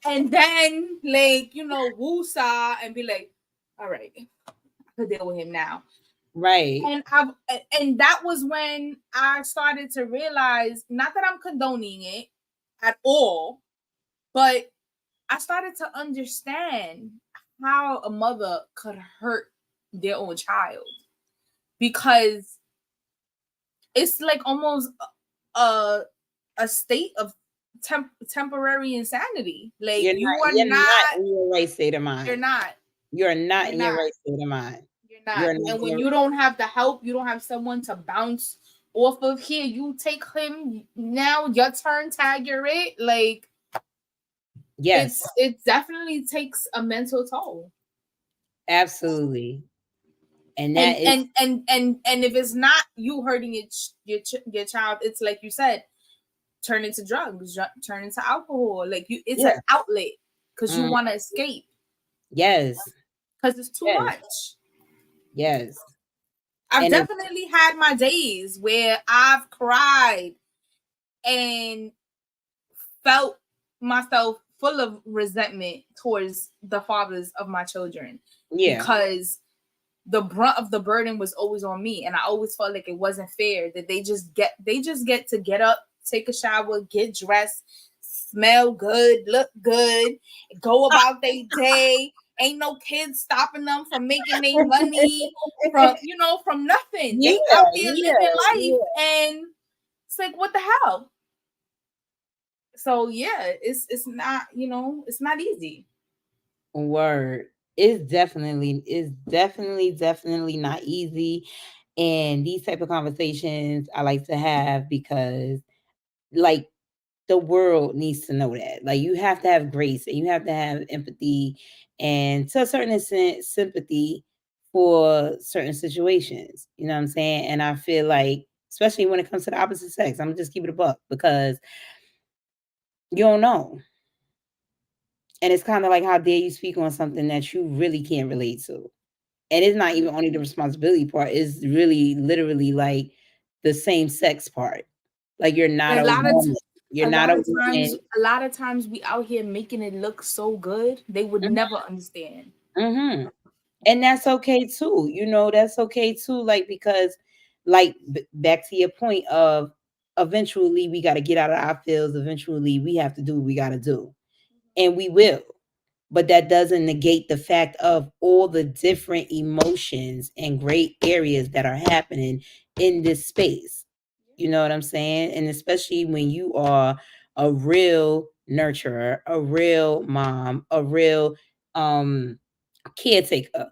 And then, like, woosah and be like, all right, I could deal with him now. Right. And that was when I started to realize, not that I'm condoning it at all, but I started to understand how a mother could hurt their own child. Because it's like almost a a state of temporary insanity. Like You're not in your right state of you're mind. not, You're not you're in your not, right state of mind. you're not. You're not And in when your you don't have the help, you don't have someone to bounce off of. Here, you take him now. Your turn. Tag, you're it. Like yes, it definitely takes a mental toll. absolutely. And that And is and if it's not you hurting your child, it's like you said, turn into drugs, turn into alcohol. Like you, it's an yeah. outlet because you Mm, want to escape yes. because it's too Yes. much. Yes. I've And it, definitely had my days where I've cried and felt myself full of resentment towards the fathers of my children yeah. because the brunt of the burden was always on me, and I always felt like it wasn't fair that they just get to get up, take a shower, get dressed, smell good, look good, go about their day. Ain't no kids stopping them from making their money from from nothing. Yeah. They out here Yeah. living life, Yeah. and it's like, what the hell? So yeah, it's not, it's not easy. Word. It's definitely not easy. And these type of conversations I like to have because like the world needs to know that. Like you have to have grace and you have to have empathy and to a certain extent sympathy for certain situations. You know what I'm saying? And I feel like, especially when it comes to the opposite sex, I'm gonna just keep it a buck because you don't know. And it's kind of like how dare you speak on something that you really can't relate to. And it's not even only the responsibility part, it's really literally like the same sex part. Like you're not A a lot of woman. You're a not lot a of times woman. a lot of times we out here making it look so good they would never understand. Mm-hmm. And that's okay too. That's okay too. Like, because, like, back to your point of eventually we got to get out of our fields. Eventually we have to do what we got to do. And we will. But that doesn't negate the fact of all the different emotions and great areas that are happening in this space. You know what I'm saying? And especially when you are a real nurturer, a real mom, a real caretaker,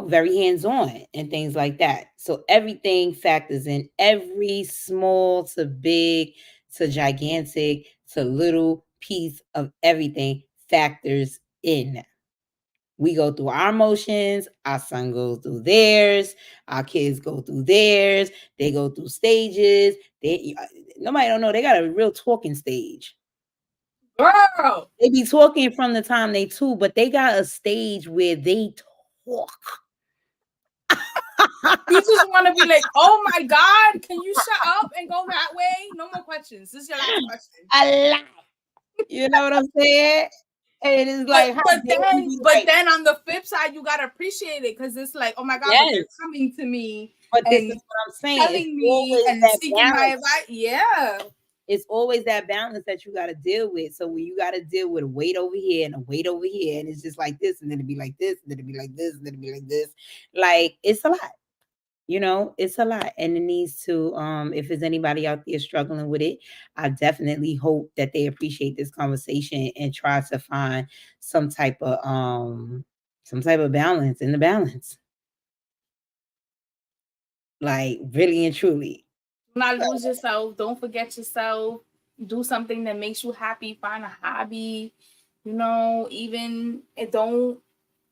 very hands on and things like that. So everything factors in, every small to big to gigantic to little piece of everything factors in. We go through our emotions, our son goes through theirs, our kids go through theirs, they go through stages. Nobody don't know they got a real talking stage. Girl, They be talking from the time they two, but they got a stage where they talk. you just want to be like, oh my god, can you shut up and go that way? No more questions. This is your last question. A lot. You know what I'm saying? And it's but like, how but dare you then be but like, then on the flip side you gotta appreciate it because it's like, oh my god, but they're yes, coming to me but this is and what I'm saying. It's telling me always and that seeking my balance. advice. Yeah. It's always that balance that you got to deal with. So when you got to deal with a weight over here and a weight over here, and it's just like this, and then it'd be like this, and then it'd be like this, and then it'd be like this. Like, it's a lot. It's a lot, and it needs to, if there's anybody out there struggling with it, I definitely hope that they appreciate this conversation and try to find some type of balance in the balance, like really and truly. Do not lose yourself. Don't forget yourself. Do something that makes you happy. Find a hobby. Even it don't.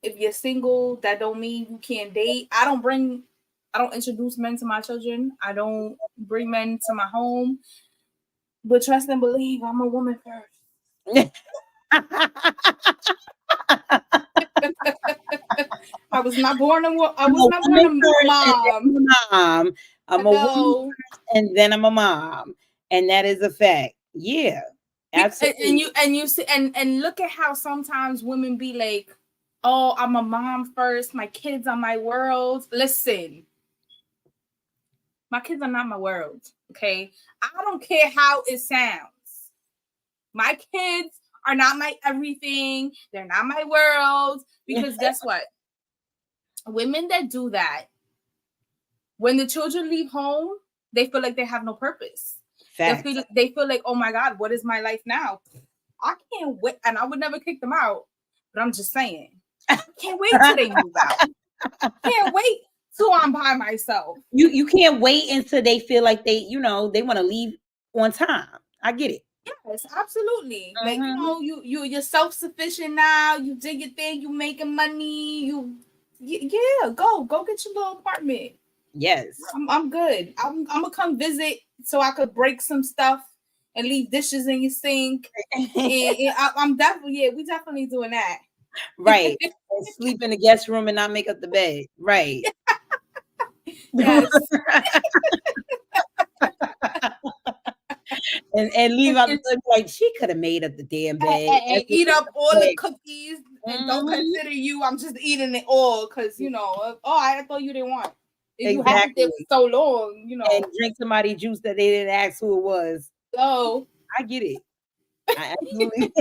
If you're single, that don't mean you can't date. I don't introduce men to my children. I don't bring men to my home. But trust and believe, I'm a woman first. I was not born a I I'm was a not born woman a first, and then mom. I'm a mom. I'm a woman No. first, and then I'm a mom, and that is a fact. Yeah, And absolutely. you see and look at how sometimes women be like, oh, I'm a mom first, my kids are my world. Listen, my kids are not my world. Okay, I don't care how it sounds. My kids are not my everything. They're not my world. Because guess what, women that do that When the children leave home, they feel like they have no purpose. Facts. They feel like, oh my God, what is my life now? I can't wait. And I would never kick them out. But I'm just saying, I can't wait till they move out. Can't wait till I'm by myself. You can't wait until they feel like they want to leave on time. I get it. Yes, absolutely. Like, Mhm. you're self-sufficient now. You did your thing. You making money. Yeah, go get your little apartment. Yes. I'm good. I'm gonna come visit so I could break some stuff and leave dishes in your sink. And I'm definitely, we definitely doing that. Right. And sleep in the guest room and not make up the bed. Right. Yes. and leave out the food like she could have made up the damn bed. And eat up all the cookies and don't Mhm. consider you. I'm just eating it all because I thought you didn't want. If you had it there Exactly. for so long, And drink somebody's juice that they didn't ask who it was. So I get it. I absolutely.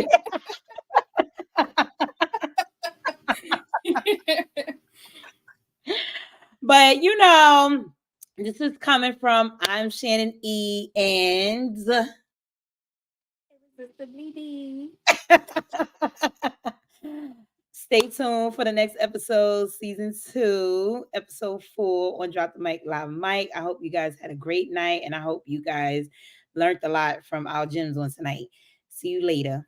But this is coming from I'm Shannon E. and stay tuned for the next episode, season 2, episode 4 on Drop the Mic Live Mic. I hope you guys had a great night, and I hope you guys learned a lot from our gems on tonight. See you later.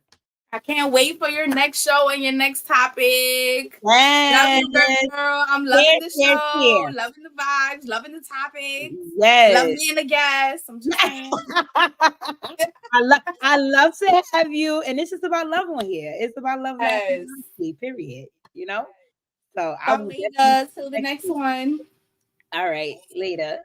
I can't wait for your next show and your next topic. Yes. Love you, girl. I'm loving the show, loving the vibes, loving the topics. Yes. Love being a guest. I'm just saying. I love to have you, and it's just about love on here. It's about love, Yes. period. So I Talk will later till the next one. All right, later.